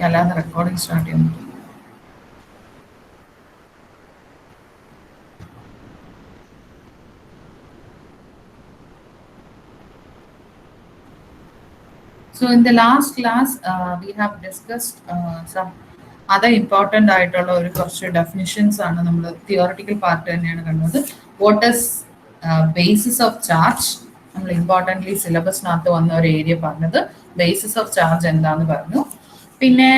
അല്ലാതെ recording start ചെയ്യുന്നു. So in the last class, we have discussed some other important ആയിട്ടുള്ള ഒരു കുറച്ച് ഡെഫിനിഷൻസ് ആണ് നമ്മൾ തിയോറിറ്റിക്കൽ പാർട്ട് തന്നെയാണ് കണ്ടത്. What is basis of charge, നമ്മൾ ഇമ്പോർട്ടൻ്റ്ലി സിലബസിനകത്ത് വന്ന ഒരു ഏരിയ പറഞ്ഞത് ബേസിസ് ഓഫ് ചാർജ് എന്താന്ന് പറഞ്ഞു. പിന്നെ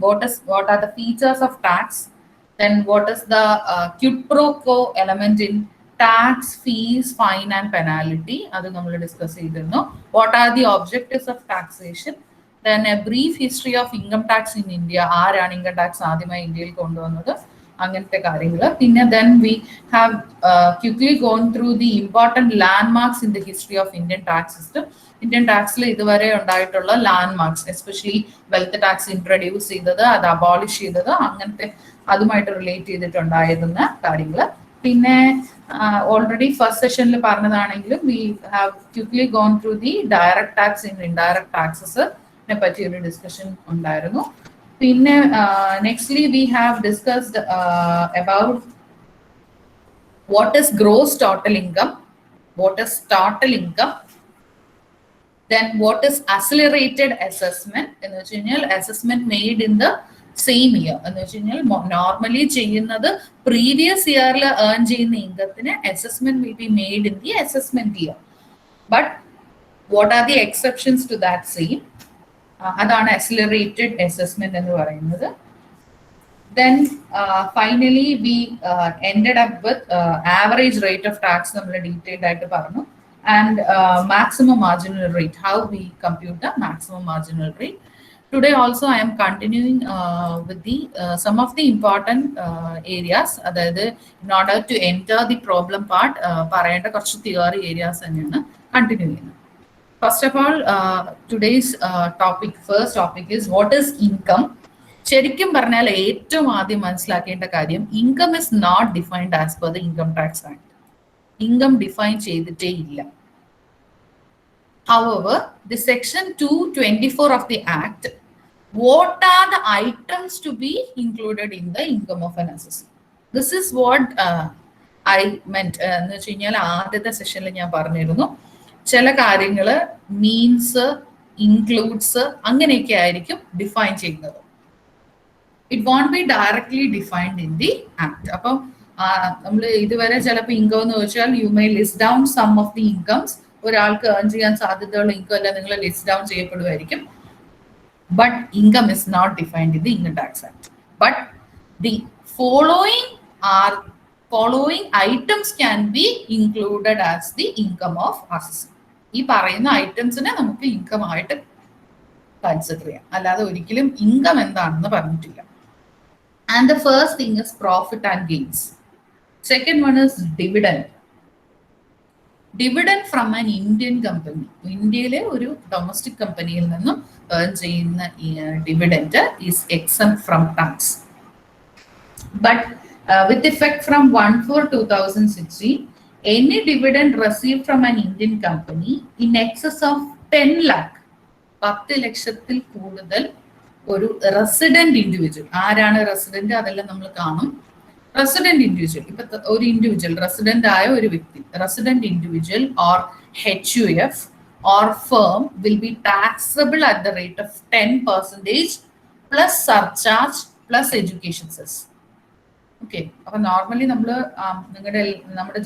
what are the features of tax, then what is the quid pro quo element in tax, fees, fine and penalty, അത് നമ്മൾ ഡിസ്കസ് ചെയ്തിരുന്നു. what are the objectives of taxation, then a brief history of income tax in India, ആരാണ് income tax ആദ്യമായി ഇന്ത്യയിൽ കൊണ്ടുവന്നത്, അങ്ങനത്തെ കാര്യങ്ങൾ. പിന്നെ then we have quickly gone through the important landmarks in the history of Indian tax system. Indian ടാക്സിൽ ഇതുവരെ ഉണ്ടായിട്ടുള്ള land marks, especially wealth tax introduce ചെയ്തത്, അത് അബോളിഷ് ചെയ്തത്, അങ്ങനത്തെ അതുമായിട്ട് റിലേറ്റ് ചെയ്തിട്ടുണ്ടായിരുന്ന കാര്യങ്ങൾ. പിന്നെ ഓൾറെഡി ഫസ്റ്റ് സെഷനിൽ പറഞ്ഞതാണെങ്കിലും we have quickly gone through the direct tax in indirect ടാക്സസിനെ പറ്റി ഒരു ഡിസ്കഷൻ ഉണ്ടായിരുന്നു. പിന്നെ nextly we have discussed about what is gross total income, what is total income, then what is accelerated assessment എന്ന് വെച്ച് കഴിഞ്ഞാൽ assessment made in the same year എന്ന് വെച്ച് കഴിഞ്ഞാൽ നോർമലി ചെയ്യുന്നത് പ്രീവിയസ് ഇയറിൽ ഏൺ ചെയ്യുന്ന ഇൻകത്തിന് assessment will be made in the assessment year, but what are the exceptions to that same, അതാണ് accelerated assessment എന്ന് പറയുന്നത്. Then finally we ended up with average rate of tax, നമ്മൾ detailed ആയിട്ട് പറഞ്ഞു, and maximum marginal rate, how we compute the maximum marginal rate. Today also I am continuing with the some of the important areas, അതായത് in order to enter the problem part പറയേണ്ട കുറച്ച് theory areas തന്നെയാണ് continue ചെയ്യുന്നത്. First of all today's topic, first topic is what is income. ശരിക്കും പറഞ്ഞാൽ ഏറ്റവും ആദ്യം മനസ്സിലാക്കേണ്ട കാര്യം, income is not defined as per the income tax act. Income define ചെയ്തിട്ടേ ഇല്ല. However, the section 224 of the act, what are the items to be included in the income of an assessee? This is what I meant. എന്ന് വെച്ച് കഴിഞ്ഞാൽ ആദ്യത്തെ സെഷനിൽ ഞാൻ പറഞ്ഞിരുന്നു, ചില കാര്യങ്ങൾ മീൻസ്, ഇൻക്ലൂഡ്സ് അങ്ങനെയൊക്കെ ആയിരിക്കും ഡിഫൈൻ ചെയ്യുന്നത്. It won't be directly defined in the act. അപ്പം നമ്മൾ ഇതുവരെ ചിലപ്പോൾ ഇൻകം എന്ന് വെച്ചാൽ you may list down some of the incomes, ഒരാൾക്ക് ഏൺ ചെയ്യാൻ സാധ്യതയുള്ള ഇൻകം എല്ലാം നിങ്ങൾ ലിസ്റ്റ് ഡൗൺ ചെയ്യപ്പെടുമായിരിക്കും. But income is not defined in the income tax act. But the following items can be included as the income of assessee. ഈ പറയുന്ന ഐറ്റംസിനെ നമുക്ക് income ആയിട്ട് കൺസിഡർ ചെയ്യാം, അല്ലാതെ ഒരിക്കലും ഇൻകം എന്താണെന്ന് പറഞ്ഞിട്ടില്ല. And the first thing is profit and gains. Second one is dividend. Dividend from an Indian company. ഇന്ത്യയിലെ ഒരു ഡൊമസ്റ്റിക് കമ്പനിയിൽ നിന്നും ഏൺ ചെയ്യുന്ന dividend is exempt from tax. But with effect from 1/4/2016, any dividend received from an Indian company in excess of 10 lakh, 10 ലക്ഷത്തിൽ കൂടുതൽ ഒരു resident individual, ആരാണ് resident അതെല്ലാം നമ്മൾ കാണും. റെസിഡന്റ് ഇൻഡിവിജ്വൽ, ഇപ്പൊ ഒരു ഇൻഡിവിജ്വൽ റെസിഡന്റ് ആയ ഒരു വ്യക്തി, resident individual or HUF or firm will be taxable at the rate of 10% plus surcharge plus education cess. Okay, അപ്പൊ നോർമലി നമ്മുടെ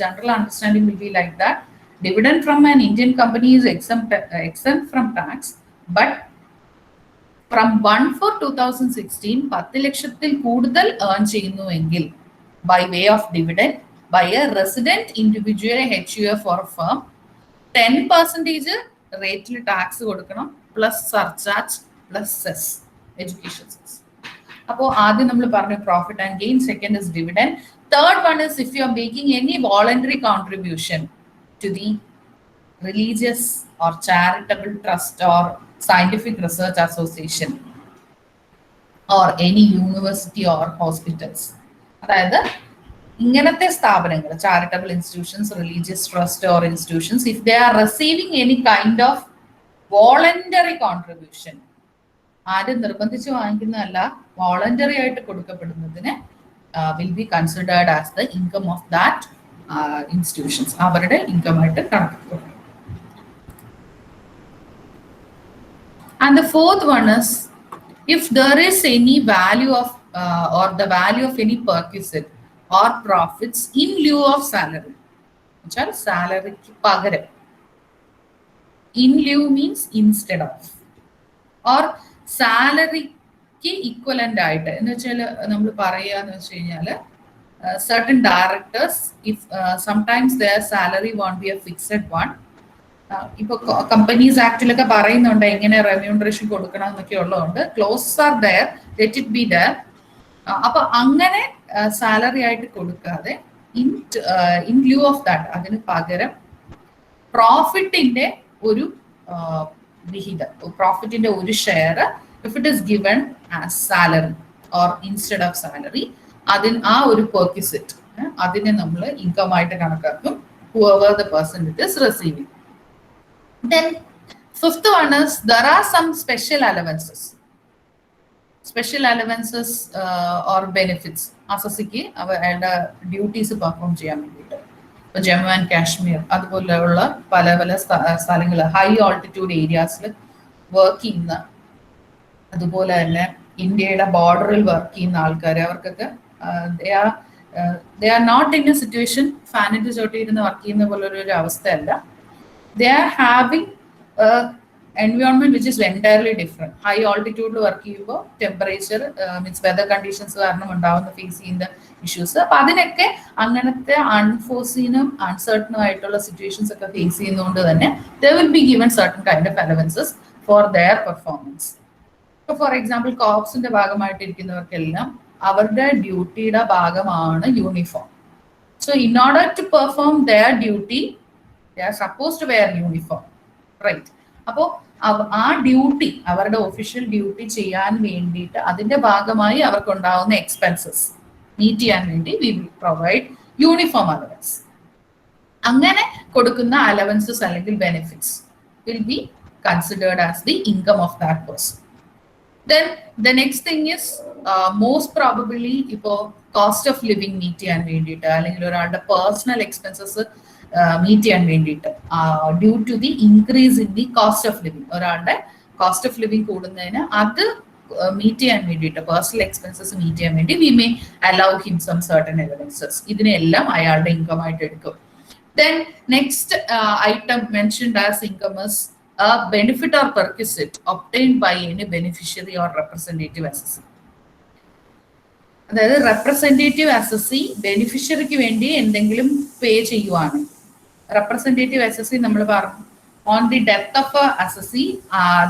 general understanding will be like that. Dividend from an Indian company is exempt from tax, but from 1/4/2016 10 ലക്ഷത്തിൽ കൂടുതൽ earn ചെയ്യുന്നുവെങ്കിൽ by way of dividend by a resident individual HUF or firm, 10% റേറ്റിൽ tax കൊടുക്കണം, plus surcharge plus cess, education cess. അപ്പോൾ ആദ്യം നമ്മൾ പറഞ്ഞു profit and gain, second is dividend, third one is if you are making any voluntary contribution to the religious or charitable trust or scientific research association or any university or hospitals. അതായത് ഇങ്ങനത്തെ സ്ഥാപനങ്ങൾ, charitable institutions, religious trust or institutions, if they are receiving any kind of voluntary contribution, ആരും നിർബന്ധിച്ച് വാങ്ങിക്കുന്നതല്ല, voluntary ആയിട്ട് കൊടുക്കപ്പെടുന്നതിന് will be considered as the income of that institutions, അവരുടെ ഇൻകമായിട്ട് കണക്കാക്കും. And the fourth one is, if there is any value of or the value of any perquisite or profits in lieu of salary, which are salary pagaram. In lieu means instead of, or salary ki equivalent ആയിട്ട് എന്ന് വെച്ചാൽ നമ്മൾ പറയാന്ന് വെച്ച് കഴിഞ്ഞാൽ certain directors, if sometimes their salary won't be a fixed one. ഇപ്പൊ companies ആക്ടിലൊക്കെ പറയുന്നുണ്ട് എങ്ങനെ റെമ്യൂണറേഷൻ കൊടുക്കണം എന്നൊക്കെ ഉള്ളതുകൊണ്ട് clauses are there, let it be there. അപ്പൊ അങ്ങനെ സാലറി ആയിട്ട് കൊടുക്കാതെ ഇൻ ല്യൂ ഓഫ് ദാറ്റ്, അതിന് പകരം പ്രോഫിറ്റിന്റെ ഒരു വിഹിതം, പ്രോഫിറ്റിന്റെ ഒരു share if it is given as salary or instead of salary, ആ ഒരു പെർക്വിസിറ്റ് അതിനെ നമ്മൾ ഇൻകം ആയിട്ട് കണക്കാക്കും, whoever the person it is receiving. Then fifth one is, there are some special allowances or benefits അസസിക്ക് അവരുടെ ഡ്യൂട്ടീസ് പെർഫോം ചെയ്യാൻ വേണ്ടിയിട്ട്. ഇപ്പൊ ജമ്മു ആൻഡ് കാശ്മീർ അതുപോലെയുള്ള പല പല സ്ഥലങ്ങൾ, ഹൈ ഓൾട്ടിറ്റ്യൂഡ് ഏരിയാസിൽ വർക്ക് ചെയ്യുന്ന, അതുപോലെ തന്നെ ഇന്ത്യയുടെ ബോർഡറിൽ വർക്ക് ചെയ്യുന്ന ആൾക്കാർ, അവർക്കൊക്കെ they are not in a situation ഫാനിറ്റ് ചോട്ടിയിരുന്ന് വർക്ക് ചെയ്യുന്ന പോലെ ഒരു അവസ്ഥയല്ല. They are having environment which is entirely different. High altitude work ചെയ്യുമ്പോൾ ടെമ്പറേച്ചർ മീൻസ് വെതർ കണ്ടീഷൻസ് കാരണം ഉണ്ടാവുന്ന ഫേസ് ചെയ്യുന്ന ഇഷ്യൂസ്, അപ്പൊ അതിനൊക്കെ അങ്ങനത്തെ അൺഫോർസീനും അൺസർട്ടനും ആയിട്ടുള്ള സിറ്റുവേഷൻസ് ഒക്കെ ഫേസ് ചെയ്യുന്നതുകൊണ്ട് തന്നെ they will be given certain kind of allowances for their performance. ഇപ്പൊ ഫോർ എക്സാമ്പിൾ കോപ്സിന്റെ ഭാഗമായിട്ടിരിക്കുന്നവർക്കെല്ലാം അവരുടെ ഡ്യൂട്ടിയുടെ ഭാഗമാണ് uniform. So in order to perform their duty they are supposed to wear uniform, right? അപ്പോൾ ആ ഡ്യൂട്ടി, അവരുടെ ഒഫീഷ്യൽ ഡ്യൂട്ടി ചെയ്യാൻ വേണ്ടിയിട്ട് അതിന്റെ ഭാഗമായി അവർക്ക് ഉണ്ടാവുന്ന എക്സ്പെൻസസ് മീറ്റ് ചെയ്യാൻ വേണ്ടി we will provide uniform allowance. അങ്ങനെ കൊടുക്കുന്ന അലവൻസസ് അല്ലെങ്കിൽ benefits will be considered as the income of that person. Then the next thing is, most probably ഇപ്പോൾ കോസ്റ്റ് ഓഫ് ലിവിങ് മീറ്റ് ചെയ്യാൻ വേണ്ടിയിട്ട് അല്ലെങ്കിൽ ഒരാളുടെ പേഴ്സണൽ എക്സ്പെൻസസ് മീറ്റ് ചെയ്യാൻ വേണ്ടിയിട്ട്, due to the increase in the cost of living, ഒരാളുടെ cost of living കൂടുന്നതിന് അത് മീറ്റ് ചെയ്യാൻ വേണ്ടിയിട്ട്, പേഴ്സണൽ എക്സ്പെൻസസ് മീറ്റ് ചെയ്യാൻ വേണ്ടി we may allow him some certain allowances. ഇതിനെല്ലാം അയാളുടെ ഇൻകം ആയിട്ട് എടുക്കും. Then next item mentioned as income is a benefit or perquisite obtained by any beneficiary or representative assessee. അതായത് റെപ്രസെന്റേറ്റീവ് അസസി ബെനിഫിഷ്യറിക്ക് വേണ്ടി എന്തെങ്കിലും പേ ചെയ്യുവാണ്. റെപ്രസെന്റേറ്റീവ് അസസി നമ്മൾ പറഞ്ഞു, on the death of assessee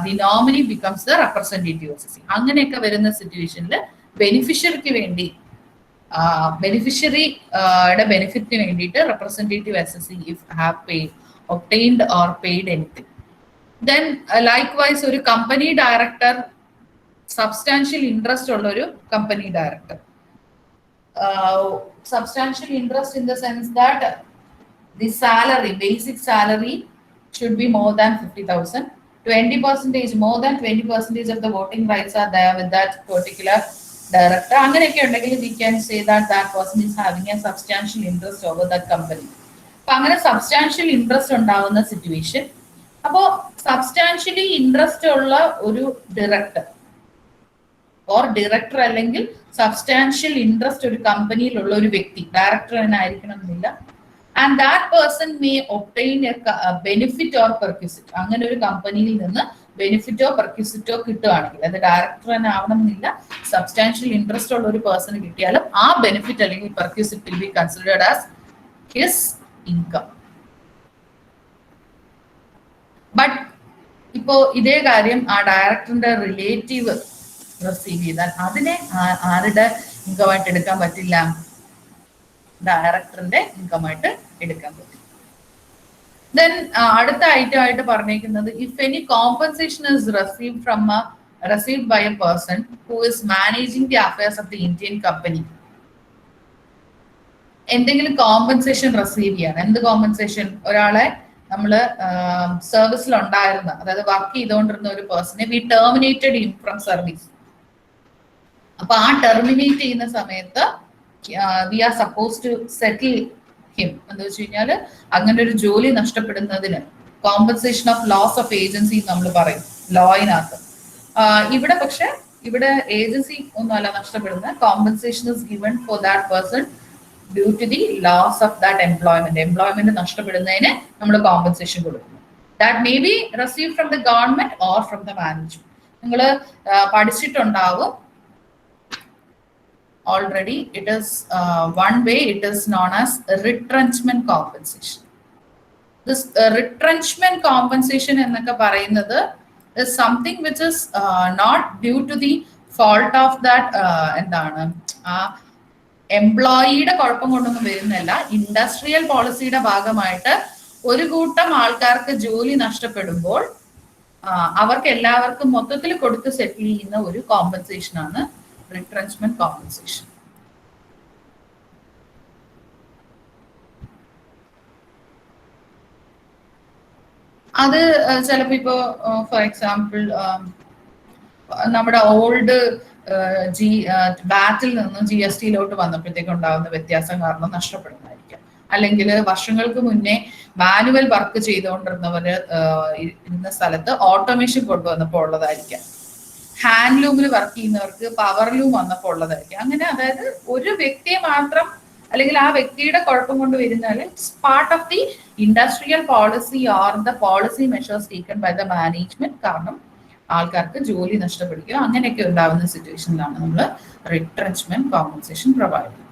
the nominee becomes the representative assessee. അങ്ങനെയൊക്കെ വരുന്ന സിറ്റുവേഷനിൽ ബെനിഫിഷ്യറിക്ക് വേണ്ടി, ബെനിഫിഷ്യറിയുടെ ബെനിഫിറ്റിന് വേണ്ടിയിട്ട് representative assessee if have paid, obtained or paid anything. Then likewise ഒരു കമ്പനി ഡയറക്ടർ, സബ്സ്റ്റാൻഷ്യൽ ഇൻട്രസ്റ്റ് ഉള്ള ഒരു company director, substantial interest in the sense that the salary, basic salary should be more than 50,000. 20%, more than 20% of the voting rights are there with that particular director. അങ്ങനെയൊക്കെ ഉണ്ടെങ്കിൽ we can say that that person is having a substantial interest over that company. അപ്പൊ അങ്ങനെ substantial interest ഉണ്ടാവുന്ന situation, അപ്പോ substantially interest ഉള്ള ഒരു director or director അല്ലെങ്കിൽ substantial interest ഒരു കമ്പനിയിലുള്ള ഒരു വ്യക്തി, ഡയറക്ടർ തന്നെ ആയിരിക്കണം എന്നില്ല, and that person may obtain A benefit or perquisite. അങ്ങനെ ഒരു കമ്പനിയിൽ നിന്ന് ബെനിഫിറ്റോ പെർക്വിസിറ്റോ കിട്ടുകയാണെങ്കിൽ, അത് ഡയറക്ടർ തന്നെ ആവണം എന്നില്ല, സബ്സ്റ്റാൻഷ്യൽ ഇൻട്രസ്റ്റ് ഉള്ള ഒരു പേഴ്സൺ കിട്ടിയാലും ആ ബെനിഫിറ്റ് അല്ലെങ്കിൽ perquisite will be considered as his income. But ഇപ്പോ ഇതേ കാര്യം ആ ഡയറക്ടറിന്റെ റിലേറ്റീവ് റിസീവ് ചെയ്താൽ അതിനെ ആരുടെ ഇൻകമായിട്ട് എടുക്കാൻ പറ്റില്ല? ഡയറക്ടറിന്റെ ഇൻകമായിട്ട് എടുക്കാൻ പറ്റും. ദെൻ അടുത്ത ഐറ്റം ആയിട്ട് പറഞ്ഞേക്കുന്നത്, if any compensation is received by a person who is managing the affairs of the Indian company. എന്തെങ്കിലും കോമ്പൻസേഷൻ റിസീവ് ചെയ്യാൻ, എന്ത് കോമ്പൻസേഷൻ? ഒരാളെ നമ്മൾ സർവീസിൽ ഉണ്ടായിരുന്ന, അതായത് വർക്ക് ചെയ്തുകൊണ്ടിരുന്ന ഒരു പേഴ്സണെ we terminated him from service. അപ്പൊ ആ ടെർമിനേറ്റ് ചെയ്യുന്ന സമയത്ത് we are suppose to settle him. എന്താ വെച്ച് കഴിഞ്ഞാൽ അങ്ങനെ ഒരു ജോലി നഷ്ടപ്പെടുന്നതിന് compensation of loss of agency നമ്മൾ പറയും ലോയിനകത്ത്. ഇവിടെ പക്ഷെ ഇവിടെ ഏജൻസി ഒന്നുമല്ല നഷ്ടപ്പെടുന്നത്, compensation is given for that person due to the loss of that employment. Employment നഷ്ടപ്പെടുന്നതിന് നമ്മൾ കോമ്പൻസേഷൻ കൊടുക്കുന്നു. That may be receive from the government or from the management. നിങ്ങൾ പഠിച്ചിട്ടുണ്ടാവും already. It is one way, it is known as retrenchment compensation. This retrenchment compensation എന്നൊക്കെ പറയുന്നത് is something which is not due to the fault of that എന്താണ് എംപ്ലോയിയുടെ കുഴപ്പം കൊണ്ടൊന്നും വരുന്നില്ല. Industrial പോളിസിയുടെ ഭാഗമായിട്ട് ഒരു കൂട്ടം ആൾക്കാർക്ക് ജോലി നഷ്ടപ്പെടുമ്പോൾ അവർക്ക് എല്ലാവർക്കും മൊത്തത്തിൽ കൊടുത്ത് സെറ്റിൽ ചെയ്യുന്ന ഒരു കോമ്പൻസേഷൻ ആണ് retrenchment compensation. അത് ചിലപ്പോ ഇപ്പോ ഫോർ എക്സാമ്പിൾ നമ്മുടെ ഓൾഡ് ബാറ്റിൽ നിന്ന് GST വന്നപ്പോഴത്തേക്ക് ഉണ്ടാകുന്ന വ്യത്യാസം കാരണം നഷ്ടപ്പെടുന്നതായിരിക്കാം. അല്ലെങ്കിൽ വർഷങ്ങൾക്ക് മുന്നേ മാനുവൽ വർക്ക് ചെയ്തുകൊണ്ടിരുന്നവര് ഇരുന്ന സ്ഥലത്ത് ഓട്ടോമേഷൻ കൊണ്ടുവന്നപ്പോൾ ഉള്ളതായിരിക്കാം. ഹാൻഡ്ലൂമിൽ വർക്ക് ചെയ്യുന്നവർക്ക് പവർലൂം വന്നപ്പോൾ ഉള്ളതായിരിക്കും. അങ്ങനെ അതായത് ഒരു വ്യക്തിയെ മാത്രം അല്ലെങ്കിൽ ആ വ്യക്തിയുടെ കുഴപ്പം കൊണ്ട് വരുന്നാല് it's part of the industrial policy or the policy measures taken by the management. കാരണം ആൾക്കാർക്ക് ജോലി നഷ്ടപ്പെടുകയോ അങ്ങനെയൊക്കെ ഉണ്ടാവുന്ന സിറ്റുവേഷനിലാണ് നമ്മൾ റിട്രെഞ്ച്മെന്റ് കോമ്പൻസേഷൻ പ്രൊവൈഡ് ചെയ്യുന്നത്.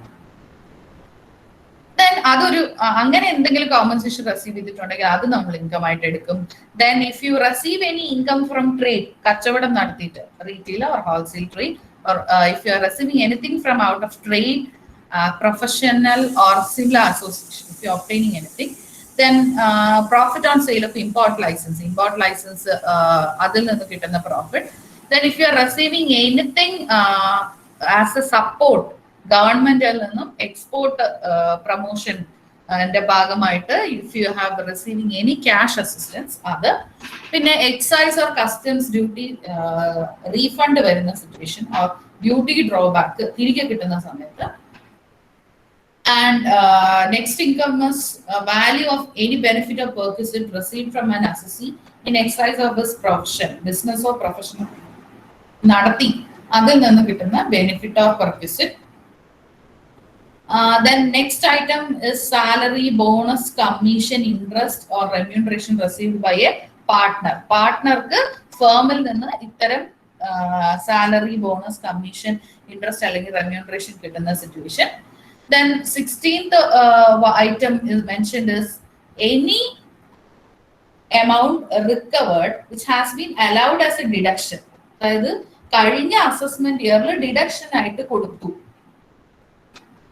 ദെൻ അതൊരു അങ്ങനെ എന്തെങ്കിലും കോമ്പൻസേഷൻ റിസീവ് ചെയ്തിട്ടുണ്ടെങ്കിൽ അത് നമ്മൾ ഇൻകം ആയിട്ട് എടുക്കും. Then if you receive any income from trade, കച്ചവടം നടത്തിയിട്ട് retail or wholesale trade, or if you are receiving anything from out of trade, professional or similar association, if you are obtaining anything, then profit on sale of import license അതിൽ നിന്ന് കിട്ടുന്ന profit. Then if you are receiving anything as a support ഗവൺമെന്റിൽ നിന്നും export promotion ന്റെ ഭാഗമായിട്ട് if you have receiving any cash assistance അത്, പിന്നെ excise or customs duty refund വരുന്ന സിറ്റുവേഷൻ ഓർ ഡ്യൂട്ടി ഡ്രോബാക്ക് തിരികെ കിട്ടുന്ന സമയത്ത്. And next income is value of any benefit or perquisite received from an assessee in exercise of his profession, business or profession നടത്തി അതിൽ നിന്ന് കിട്ടുന്ന benefit or perquisite. Then next item is salary, bonus, commission, interest or remuneration received by a partner. പാർട്ട്ണർക്ക് ഫേമിൽ നിന്ന് ഇത്തരം salary, bonus, commission, interest അല്ലെങ്കിൽ remuneration കിട്ടുന്ന situation. Then 16th item is mentioned is any amount recovered which has been allowed as a deduction. അതായത് കഴിഞ്ഞ assessment ഇയറിൽ deduction ആയിട്ട് കൊടുത്തു.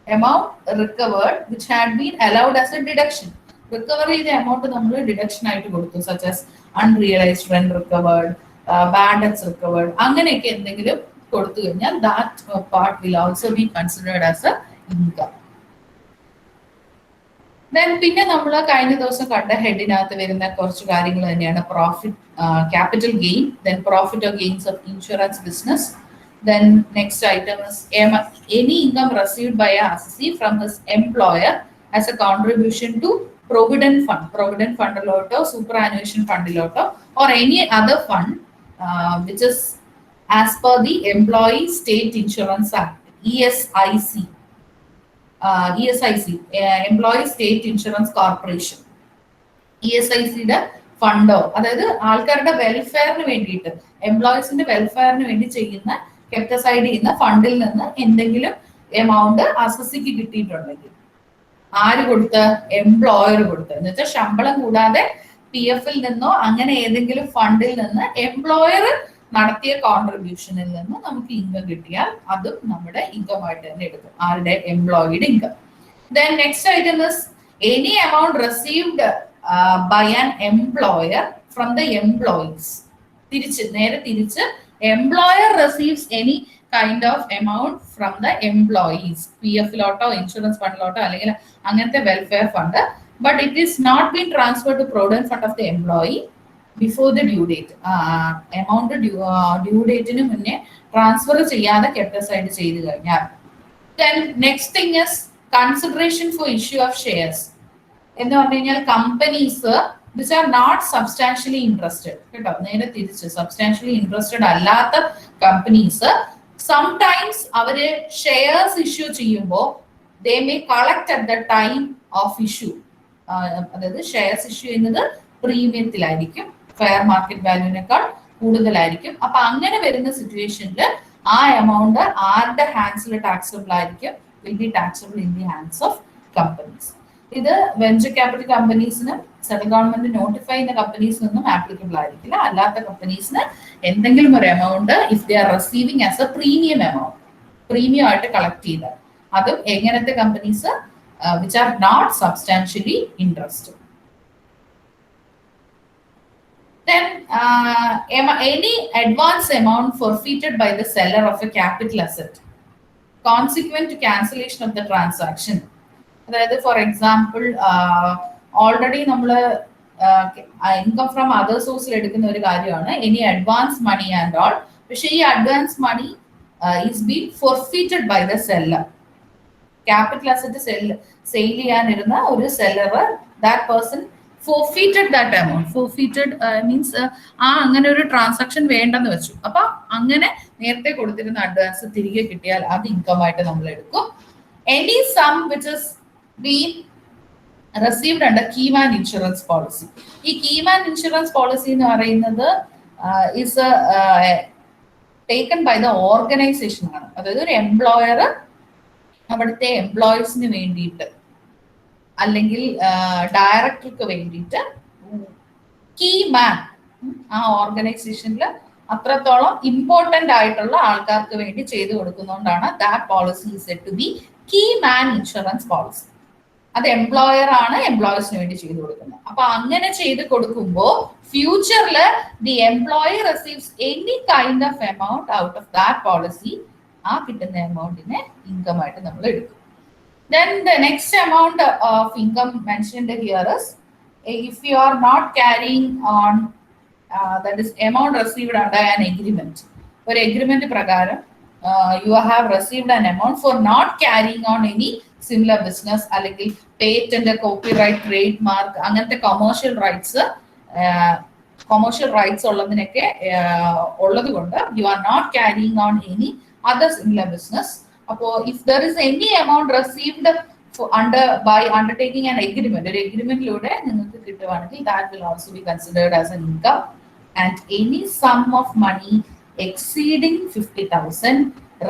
amount recovered which had been allowed as a deduction. Recover ചെയ്ത amount നമ്മൾ deduction ആയിട്ട് കൊടുത്തു, such as unrealized rent recovered, bad debts recovered, അങ്ങനെയൊക്കെ എന്തെങ്കിലും കൊടുത്തു കഴിഞ്ഞാൽ that part will also be considered as a income. Then പിന്നെ നമ്മൾ കഴിഞ്ഞ ദിവസം കണ്ട ഹെഡിനകത്ത് വരുന്ന കുറച്ച് കാര്യങ്ങൾ തന്നെയാണ് profit, capital gain, then profit or gains of insurance business. Then next item is any income received by a assessee from his employer as a contribution to provident fund superannuation fund or any other fund which is as per the Employee State Insurance Act, ESIC, Employee State Insurance Corporation. ESICയുടെ ഫണ്ടോ, അതായത് ആൾക്കാരുടെ വെൽഫെയറിന് വേണ്ടിയിട്ട്, എംപ്ലോയീസിന്റെ വെൽഫെയറിന് വേണ്ടി ചെയ്യുന്ന കെപ്റ്റസൈഡ് ചെയ്യുന്ന ഫണ്ടിൽ നിന്ന് എന്തെങ്കിലും amount അസസിക്ക് കിട്ടിയിട്ടുണ്ടെങ്കിൽ ആര് കൊടുത്ത്? എംപ്ലോയർ കൊടുത്ത്. എന്ന് വെച്ചാൽ ശമ്പളം കൂടാതെ PF നിന്നോ അങ്ങനെ ഏതെങ്കിലും ഫണ്ടിൽ നിന്ന് എംപ്ലോയർ നടത്തിയ കോൺട്രിബ്യൂഷനിൽ നിന്ന് നമുക്ക് ഇൻകം കിട്ടിയാൽ അതും നമ്മുടെ ഇൻകം ആയിട്ട് തന്നെ എടുക്കും. ആരുടെ? എംപ്ലോയിയുടെ income. Then next item is any amount received by an employer from the employees. നേരെ തിരിച്ച് employer receives any kind of amount from the employees. PF ലോട്ടോ ഇൻഷുറൻസ് ഫണ്ടിലോട്ടോ അല്ലെങ്കിൽ അങ്ങനത്തെ welfare fund but it is not been transferred to provident fund of the employee before the due date. Amount due date ന് മുന്നേ transfer ചെയ്യാതെ kept aside ചെയ്തു കഴിഞ്ഞാൽ. Then next thing is consideration for issue of shares. എന്ന് പറഞ്ഞു കഴിഞ്ഞാൽ companies which are not substantially interested, കേട്ടോ, നേരെ തിരിച്ച് സബ്സ്റ്റാൻഷ്യലി ഇൻട്രസ്റ്റഡ് അല്ലാത്ത കമ്പനീസ് സംടൈംസ് അവര് ഷെയർസ് ഇഷ്യൂ ചെയ്യുമ്പോൾ they may collect at the time of issue. അതായത് ഷെയർസ് ഇഷ്യൂ ചെയ്യുന്നത് പ്രീമിയത്തിലായിരിക്കും, ഫെയർ മാർക്കറ്റ് വാല്യൂവിനേക്കാൾ കൂടുതലായിരിക്കും. അപ്പൊ അങ്ങനെ വരുന്ന സിറ്റുവേഷനിൽ ആ എമൗണ്ട് ആരുടെ ഹാൻഡ്സിൽ ടാക്സബിൾ ആയിരിക്കും? Will be taxable in the hands of companies. ഇത് വെഞ്ചർ ക്യാപിറ്റൽ കമ്പനീസിനും സെൻട്രൽ ഗവൺമെന്റ് നോട്ടിഫൈ ചെയ്യുന്ന കമ്പനീസിനൊന്നും ആപ്ലിക്കബിൾ ആയിരിക്കില്ല. അല്ലാത്ത കമ്പനീസിന് എന്തെങ്കിലും ഒരു amount if they are receiving as a premium amount, premium ആയിട്ട് കളക്ട് ചെയ്ത്, അതും എങ്ങനത്തെ companies which are not substantially interested. Then any advance amount forfeited by the seller of a capital asset consequent to cancellation of the transaction. അതായത് for example already നമ്മൾ income from other സോഴ്സിൽ എടുക്കുന്ന ഒരു കാര്യമാണ് any advance money and all. പക്ഷേ ഈ advance money is been forfeited by the seller. Capital asset sale ചെയ്യാനിരുന്ന ഒരു seller, that person forfeited that amount. Forfeited means അങ്ങനെ ഒരു ട്രാൻസാക്ഷൻ വേണ്ടെന്ന് വെച്ചു. അപ്പൊ അങ്ങനെ നേരത്തെ കൊടുത്തിരുന്ന അഡ്വാൻസ് തിരികെ കിട്ടിയാൽ അത് ഇൻകം ആയിട്ട് നമ്മൾ എടുക്കും. Any sum which is been received under keyman insurance policy. ഈ keyman insurance policy എന്ന് പറയുന്നത് is taken by the organization ആണ്. അതായത് ഒരു എംപ്ലോയർ അവിടുത്തെ എംപ്ലോയീസിന് വേണ്ടിയിട്ട് അല്ലെങ്കിൽ ഡയറക്ടർക്ക് വേണ്ടിയിട്ട് കീ മാൻ ആ ഓർഗനൈസേഷനിൽ അത്രത്തോളം ഇമ്പോർട്ടന്റ് ആയിട്ടുള്ള ആൾക്കാർക്ക് വേണ്ടി ചെയ്തു കൊടുക്കുന്നതുകൊണ്ടാണ് that policy is said to be key man insurance policy. അത് എംപ്ലോയർ ആണ് എംപ്ലോയീസിന് വേണ്ടി ചെയ്തു കൊടുക്കുന്നത്. അപ്പൊ അങ്ങനെ ചെയ്ത് കൊടുക്കുമ്പോൾ ഫ്യൂച്ചറിൽ the employee receives any kind of amount out of that policy, ആ കിട്ടുന്ന എമൗണ്ടിനെ ഇൻകം ആയിട്ട് നമ്മൾ എടുക്കും. Then the next amount of income mentioned here is if you are not carrying on, that is amount received under an agreement. For agreement prakaram you have received an amount for not carrying on any similar business, അല്ലെങ്കിൽ patent, copyright, trademark അങ്ങനത്തെ commercial rights ഉള്ളതിനൊക്കെ ഉള്ളത് കൊണ്ട് you are not carrying on any other similar business. If there is any amount received by undertaking an agreement, ഒരു എഗ്രിമെന്റിലൂടെ നിങ്ങൾക്ക് കിട്ടുവാണെങ്കിൽ that will also be considered as an income. And any sum of money exceeding 50,000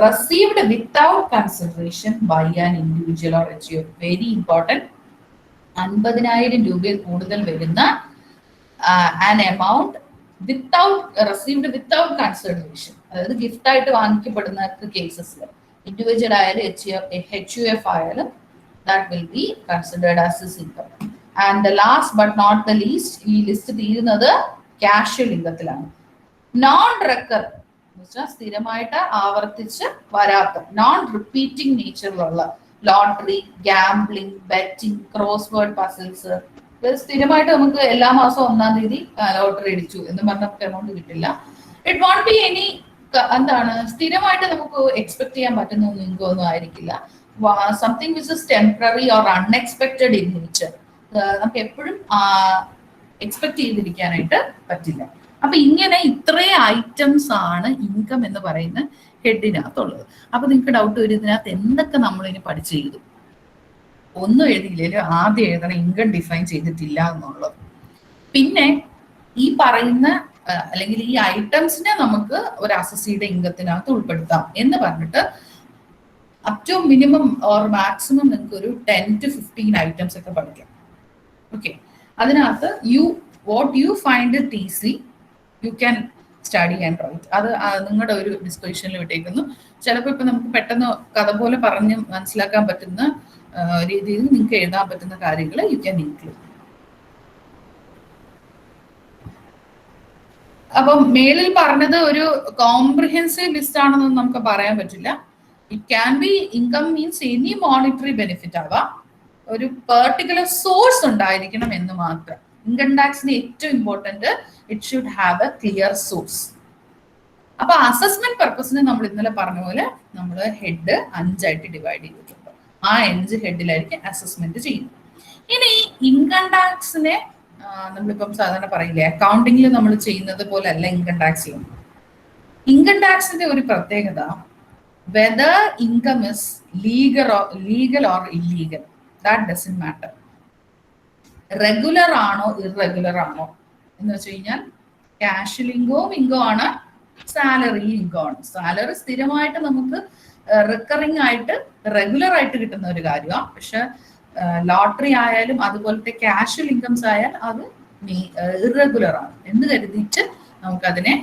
received without consideration by an individual or HUF. Very important. 50,000 രൂപയിൽ കൂടുതൽ വരുന്ന an amount received without consideration, അതായത് gift ആയിട്ട് വാങ്ങിക്കപ്പെടുന്ന കേസസിൽ individual ആയാലും HUF ആയാലും that will be considered as his income. And the last but not the least, ഈ list തീരുന്നത് casual ഇൻകത്തിലാണ്. നോൺ റെക്കർ സ്ഥിരമായിട്ട് ആവർത്തിച്ച് വരാത്ത നോൺ റിപ്പീറ്റിംഗ് നേച്ചറിലുള്ള lottery, gambling, betting, cross word puzzles. സ്ഥിരമായിട്ട് നമുക്ക് എല്ലാ മാസവും 1-ാം തീയതി ലോട്ടറി അടിച്ചു എന്ന് പറഞ്ഞ എമൗണ്ട് കിട്ടില്ല. ഇറ്റ് വോണ്ട് ബി എനി എന്താണ് സ്ഥിരമായിട്ട് നമുക്ക് എക്സ്പെക്ട് ചെയ്യാൻ പറ്റുന്ന ഇൻകം ഒന്നും ആയിരിക്കില്ല. Something which is temporary or unexpected in nature. നമുക്ക് എപ്പോഴും എക്സ്പെക്ട് ചെയ്തിരിക്കാനായിട്ട് പറ്റില്ല. അപ്പൊ ഇങ്ങനെ ഇത്രയും ഐറ്റംസ് ആണ് ഇൻകം എന്ന് പറയുന്ന ഹെഡിനകത്തുള്ളത്. അപ്പൊ നിങ്ങൾക്ക് ഡൗട്ട് വരും, ഇതിനകത്ത് എന്തൊക്കെ നമ്മളിനി പഠിച്ചു ചെയ്തു? ഒന്നും എഴുതിയില്ലേലും ആദ്യം എഴുതണം ഇൻകം ഡിഫൈൻ ചെയ്തിട്ടില്ല എന്നുള്ളത്. പിന്നെ ഈ പറയുന്ന അല്ലെങ്കിൽ ഈ ഐറ്റംസിനെ നമുക്ക് ഒരു അസസിയുടെ ഇൻകത്തിനകത്ത് ഉൾപ്പെടുത്താം എന്ന് പറഞ്ഞിട്ട് up to minimum or maximum നിങ്ങൾക്ക് ഒരു 10 to 15 ഐറ്റംസ് ഒക്കെ പഠിക്കാം. ഓക്കെ, അതിനകത്ത് what you find it easy you can study and write. അത് നിങ്ങളുടെ ഒരു ഡിസ്കഷനിൽ വിട്ടേക്കുന്നു. ചിലപ്പോൾ ഇപ്പൊ നമുക്ക് പെട്ടെന്ന് കഥ പോലെ പറഞ്ഞ് മനസ്സിലാക്കാൻ പറ്റുന്ന രീതിയിൽ നിങ്ങൾക്ക് എഴുതാൻ പറ്റുന്ന കാര്യങ്ങൾ യു ക്യാൻ ഇൻക്ലൂഡ്. അപ്പം മേളിൽ പറഞ്ഞത് ഒരു കോംപ്രിഹെൻസീവ് ലിസ്റ്റ് ആണെന്നൊന്നും നമുക്ക് പറയാൻ പറ്റില്ല. It can B income means any monetary benefit ആവാം, ഒരു പെർട്ടിക്കുലർ സോഴ്സ് ഉണ്ടായിരിക്കണം എന്ന് മാത്രം. ഇൻകം ടാക്സിന് ഏറ്റവും important it should have A clear source. അപ്പൊ അസസ്മെന്റ് പർപ്പസിന് നമ്മൾ ഇന്നലെ പറഞ്ഞ പോലെ നമ്മൾ ഹെഡ് 5 ഡിവൈഡ് ചെയ്തിട്ടുണ്ട്. ആ 5 ഹെഡിലായിരിക്കും അസസ്മെന്റ് ചെയ്യുന്നത്. ഇനി ഇൻകം ടാക്സിനെ നമ്മളിപ്പം സാധാരണ പറയില്ലേ, അക്കൗണ്ടിങ്ങിൽ നമ്മൾ ചെയ്യുന്നത് പോലെ അല്ല ഇൻകം ടാക്സിലും. ഇൻകം ടാക്സിന്റെ ഒരു പ്രത്യേകത, whether income is legal or illegal, that doesn't matter. Regular ആണോ ഇറഗുലർ ആണോ എന്ന് വെച്ച് കഴിഞ്ഞാൽ ക്യാഷിൽ ഇൻകം ആണ്, സാലറി ഇൻകം ആണ്. സാലറി സ്ഥിരമായിട്ട് നമുക്ക് റിക്കറിങ് ആയിട്ട് റെഗുലർ ആയിട്ട് കിട്ടുന്ന ഒരു കാര്യമാണ്. പക്ഷെ ലോട്ടറി ആയാലും അതുപോലത്തെ ക്യാഷ്വൽ ഇൻകംസ് ആയാൽ അത് ഇറഗുലർ ആണ് എന്ന് കരുതിയിട്ട് നമുക്കതിനെ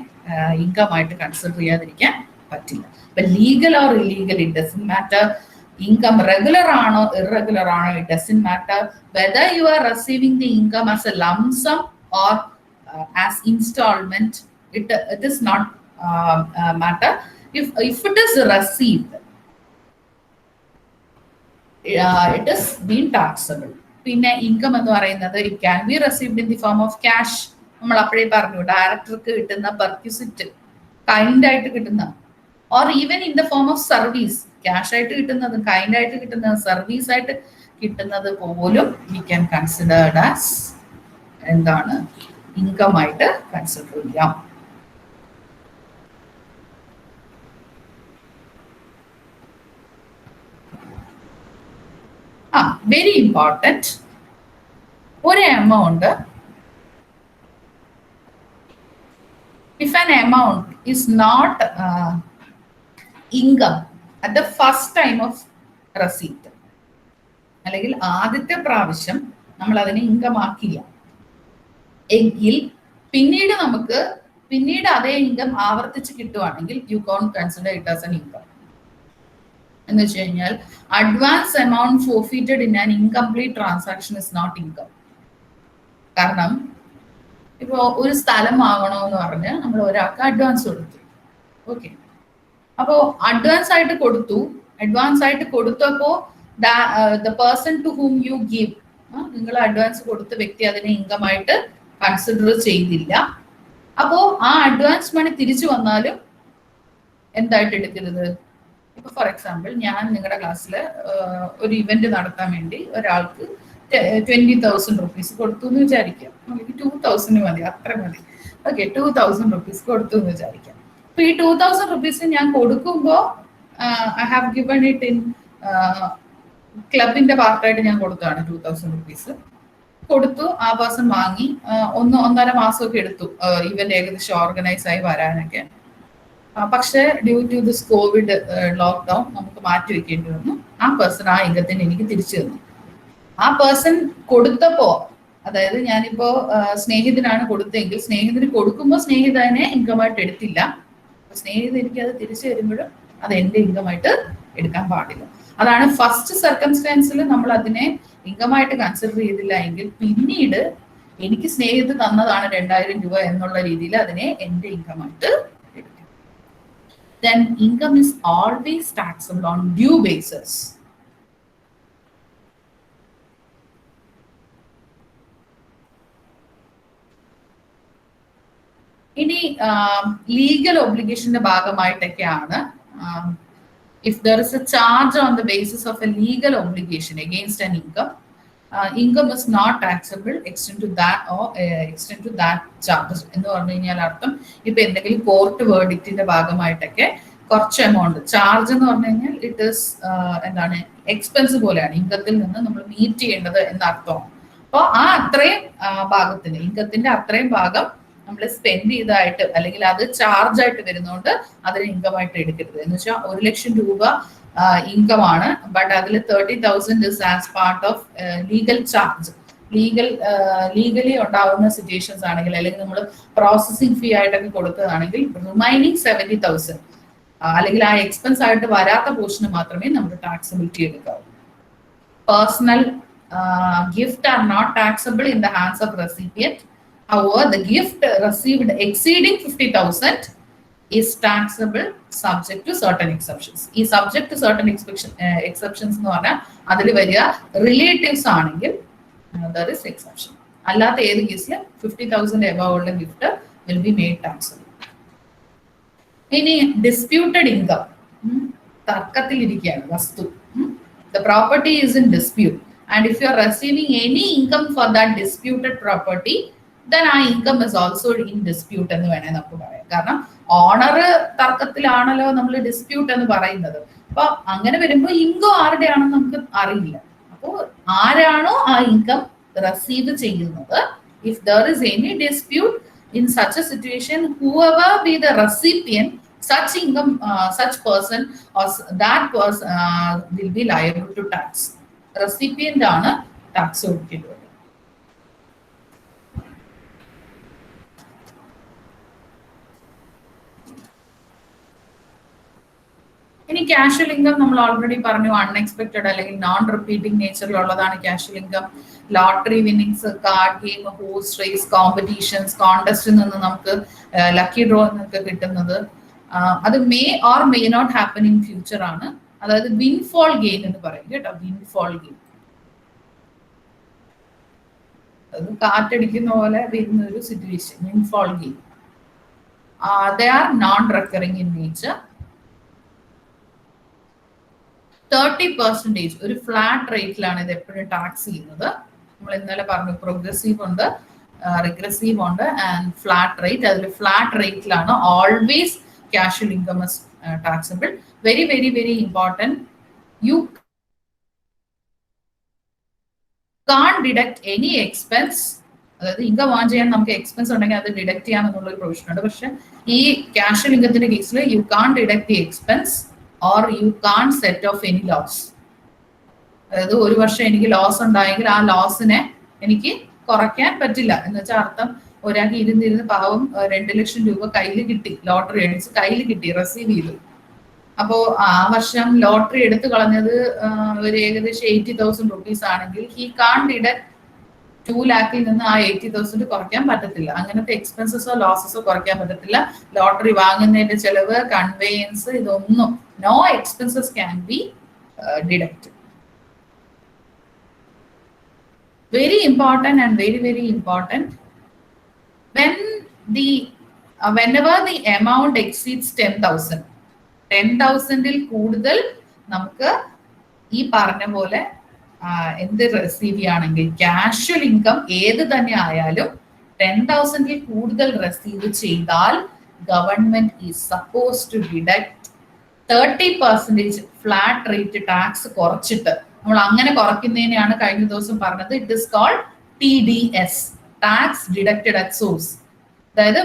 ഇൻകം ആയിട്ട് കൺസിഡർ ചെയ്യാതിരിക്കാൻ പറ്റില്ല. അപ്പൊ legal or illegal it doesn't matter. Income regular ആണോ ഇറഗുലർ ആണോ it doesn't matter. Whether you are receiving the income as a lump sum or as instalment, it is not matter. If it is received, it is being taxable. പിന്നെ income എന്ന് പറയുന്നത് it can be received in the form of cash. നമ്മൾ അപ്പോഴേ പറഞ്ഞു, ഡയറക്ടർക്ക് കിട്ടുന്ന perquisite kind ആയിട്ട് കിട്ടുന്ന, or even in the form of service. Cash ആയിട്ട് കിട്ടുന്നതും കൈൻഡ് ആയിട്ട് കിട്ടുന്നതും സർവീസ് ആയിട്ട് കിട്ടുന്നത് പോലും വി ക്യാൻ കൺസിഡേർഡ് ആസ് എന്താണ്, ഇൻകം ആയിട്ട് കൺസിഡർ ചെയ്യാം. വെരി ഇമ്പോർട്ടൻറ്റ്, ഒരു amount, if an amount is not income at the first time of receipt, അല്ലെങ്കിൽ ആദ്യത്തെ പ്രാവശ്യം നമ്മൾ അതിനെ ഇൻകം ആക്കില്ല എങ്കിൽ പിന്നീട് അതേ ഇൻകം ആവർത്തിച്ച് കിട്ടുവാണെങ്കിൽ you can consider it as an income. എന്ന് വെച്ച് കഴിഞ്ഞാൽ advance amount forfeited in an incomplete transaction is not income. കാരണം ഇപ്പോ ഒരു സ്ഥലം വാങ്ങണമെന്ന് പറഞ്ഞ് നമ്മൾ ഒരാൾക്ക് അഡ്വാൻസ് കൊടുത്തു. ഓക്കെ, അപ്പോ അഡ്വാൻസ് ആയിട്ട് കൊടുത്തപ്പോ the person to whom you give, നിങ്ങൾ അഡ്വാൻസ് കൊടുത്ത വ്യക്തി അതിനെ ഇൻകം ആയിട്ട് കൺസിഡർ ചെയ്തില്ല. അപ്പോ ആ അഡ്വാൻസ് മണി തിരിച്ചു വന്നാലും എന്തായിട്ട് എടുക്കരുത്. ഇപ്പൊ ഫോർ എക്സാമ്പിൾ, ഞാൻ നിങ്ങളുടെ ക്ലാസ്സിൽ ഒരു ഇവന്റ് നടത്താൻ വേണ്ടി ഒരാൾക്ക് 20,000 rupees കൊടുത്തു എന്ന് വിചാരിക്കാം, അല്ലെങ്കിൽ 2,000 മതി, അത്ര മതി. ഓക്കെ, 2,000 rupees കൊടുത്തു എന്ന് വിചാരിക്കാം. അപ്പൊ ഈ 2,000 rupees ഞാൻ കൊടുക്കുമ്പോൾ I have given it in ക്ലബിന്റെ പാർട്ടായിട്ട് ഞാൻ കൊടുത്തതാണ്. 2,000 rupees കൊടുത്തു, ആ പേഴ്സൺ വാങ്ങി. 1.5 മാസമൊക്കെ എടുത്തു ഇവന്റ് ഏകദേശം ഓർഗനൈസ് ആയി വരാനൊക്കെ. പക്ഷെ due to this Covid lockdown നമുക്ക് മാറ്റി വെക്കേണ്ടി വന്നു. ആ പേഴ്സൺ ആ ഇൻകത്തിന് എനിക്ക് തിരിച്ചു തന്നു. ആ പേഴ്സൺ കൊടുത്തപ്പോ, അതായത് ഞാനിപ്പോ സ്നേഹിതനാണ് കൊടുത്തെങ്കിൽ സ്നേഹിതന് കൊടുക്കുമ്പോൾ സ്നേഹിതനെ ഇൻകമായിട്ട് എടുത്തില്ല. സ്നേഹിതൻ എനിക്ക് അത് തിരിച്ചു തരുമ്പോഴും അത് എന്റെ ഇൻകമായിട്ട് എടുക്കാൻ പാടില്ല. അതാണ് ഫസ്റ്റ് സർക്കംസ്റ്റാൻസിൽ നമ്മൾ അതിനെ ഇൻകമായിട്ട് കൺസിഡർ ചെയ്തില്ല എങ്കിൽ പിന്നീട് എനിക്ക് സ്നേഹിതൻ തന്നതാണ് 2,000 രൂപ എന്നുള്ള രീതിയിൽ അതിനെ എന്റെ ഇൻകമായിട്ട് എടുക്കും. Then income is always taxable on due basis. ഇനി legal ഒബ്ലിഗേഷന്റെ ഭാഗമായിട്ടൊക്കെയാണ്, if there is a charge on the basis of a legal obligation against an income is not taxable extend to that charges എന്ന് പറഞ്ഞു കഴിഞ്ഞാൽ അർത്ഥം, ഇപ്പൊ എന്തെങ്കിലും court വേർഡിക്റ്റിന്റെ ഭാഗമായിട്ടൊക്കെ കുറച്ച് amount charge എന്ന് പറഞ്ഞു കഴിഞ്ഞാൽ ഇറ്റ് ഈസ് എന്താണ്, എക്സ്പെൻസ് പോലെയാണ്, ഇൻകത്തിൽ നിന്ന് നമ്മൾ മീറ്റ് ചെയ്യേണ്ടത് എന്ന അർത്ഥമാണ്. അപ്പോൾ ആ അത്രയും ഭാഗത്തിന്, ഇൻകത്തിന്റെ അത്രയും ഭാഗം നമ്മൾ സ്പെൻഡ് ചെയ്തതായിട്ട് അല്ലെങ്കിൽ അത് ചാർജ് ആയിട്ട് വരുന്നതുകൊണ്ട് അതിന് ഇൻകമായിട്ട് എടുക്കരുത്. എന്ന് വെച്ചാൽ 1,00,000 രൂപ ഇൻകം ആണ്, ബട്ട് അതിൽ 30,000 is as part of legal charge. Legally ഉണ്ടാവുന്ന സിറ്റുവേഷൻസ് ആണെങ്കിൽ, അല്ലെങ്കിൽ നമ്മൾ പ്രോസസിങ് ഫീ ആയിട്ടൊക്കെ കൊടുത്തതാണെങ്കിൽ റിമൈനിങ് 70,000 അല്ലെങ്കിൽ ആ എക്സ്പെൻസ് ആയിട്ട് വരാത്ത പോർഷന് മാത്രമേ നമ്മൾ ടാക്സബിലിറ്റി എടുക്കാവൂ. Personal gift are not taxable in the hands of recipient. However, the gift received exceeding 50,000 is taxable subject to certain exceptions. ഈ subject to certain exceptions എന്ന് പറഞ്ഞാൽ അതിൽ വരിക റിലേറ്റീവ്സ് ആണെങ്കിൽ there is exception. അല്ലാത്ത ഏത് കേസിലും 50,000 above ഉള്ള gift will be made taxable. ഇനി ഡിസ്പ്യൂട്ടഡ് ഇൻകം, തർക്കത്തിലിരിക്കുകയാണ് വസ്തു. The property is in dispute and if you are receiving any income for that disputed property, then ആ income is also in dispute എന്ന് വേണേ നമുക്ക് പറയാം. കാരണം ഓണർ തർക്കത്തിലാണല്ലോ നമ്മൾ ഡിസ്പ്യൂട്ട് എന്ന് പറയുന്നത്. അപ്പൊ അങ്ങനെ വരുമ്പോൾ ഇൻകം ആരുടെയാണെന്ന് നമുക്ക് അറിയില്ല. അപ്പോൾ ആരാണോ ആ ഇൻകം റിസീവ് ചെയ്യുന്നത്, if there is any dispute in such a situation, whoever be the recipient, such income, such person or that person will be liable to tax. Recipient ആണ് ടാക്സ് കൊടുക്കുന്നത്. ഇനി ക്യാഷ്വൽ ഇൻകം നമ്മൾ already പറഞ്ഞു, unexpected അല്ലെങ്കിൽ non repeating നേച്ചറിലുള്ളതാണ് casual income. Lottery winnings, card game, horse race, competitions, കോണ്ടസ്റ്റിൽ നിന്ന് നമുക്ക് ലക്കി ഡ്രോ എന്നൊക്കെ കിട്ടുന്നത്. അത് may or may not happen in future ആണ്. അതായത് വിൻഫോൾ ഗെയിൻ എന്ന് പറയും കേട്ടോ, വിൻഫോൾ ഗെയിൻ. അത് കാറ്റടിക്കുന്ന പോലെ വരുന്ന ഒരു situation, windfall gain. They are non recurring in nature. 30% ഒരു ഫ്ലാറ്റ് റേറ്റിലാണ് ഇത് എപ്പോഴും ടാക്സ് ചെയ്യുന്നത്. നമ്മൾ ഇന്നലെ പറഞ്ഞു പ്രോഗ്രസീവ് ഉണ്ട്, റിഗ്രസീവ് ഉണ്ട് ആൻഡ് ഫ്ലാറ്റ് റേറ്റ്. അതിൽ ഫ്ലാറ്റ് റേറ്റിലാണ് always casual income is taxable. Very, very, very important. You can't deduct any expense. അതായത് ഇൻകം വാങ്ങാൻ ചെയ്യാൻ നമുക്ക് എക്സ്പെൻസ് ഉണ്ടെങ്കിൽ അത് ഡിഡക്ട് ചെയ്യാമെന്നുള്ള ഒരു പ്രൊവിഷൻ ഉണ്ട്. പക്ഷെ ഈ ക്യാഷ്വൽ ഇൻകത്തിന്റെ കേസിൽ you can deduct the expense or you can set off any loss. അതായത് ഒരു വർഷം എനിക്ക് ലോസ് ഉണ്ടായെങ്കിൽ ആ ലോസിനെ എനിക്ക് കുറയ്ക്കാൻ പറ്റില്ല എന്ന് വെച്ചാൽ അർത്ഥം, ഒരാൾക്ക് ഇരുന്നിരുന്ന് പാവം 2 ലക്ഷം രൂപ കയ്യിൽ കിട്ടി, ലോട്ടറി അടിച്ച് കയ്യിൽ കിട്ടി, റിസീവ് ചെയ്തു. അപ്പോ ആ വർഷം ലോട്ടറി എടുത്തു കളഞ്ഞത് ഒരു ഏകദേശം 80,000 റുപ്പീസ് ആണെങ്കിൽ ഹി കാൺ ഡിഡക്ട് 2 ലാഖിൽ നിന്ന് ആ 80,000 കുറയ്ക്കാൻ പറ്റത്തില്ല. അങ്ങനത്തെ എക്സ്പെൻസസോ ലോസസോ കുറയ്ക്കാൻ പറ്റത്തില്ല. ലോട്ടറി വാങ്ങുന്നതിന്റെ ചെലവ്, കൺവേയൻസ്, ഇതൊന്നും no expenses can be deduct. Very important and very very important. whenever the amount exceeds 10,000, 10,000-ൽ കൂടുതൽ നമുക്ക് ഈ പറഞ്ഞ പോലെ എന്ത് റിസീവ് ചെയ്യുകയാണെങ്കിൽ ക്യാഷ്വൽ ഇൻകം ഏത് തന്നെ ആയാലും 10,000-ൽ കൂടുതൽ റിസീവ് ചെയ്താൽ government is suppose to deduct 30% flat rate tax കുറച്ചിട്ട്. നമ്മൾ അങ്ങനെ കുറയ്ക്കുന്നതിനെയാണ് കഴിഞ്ഞ ദിവസം പറഞ്ഞത്, it is called TDS, tax deducted at source. അതായത്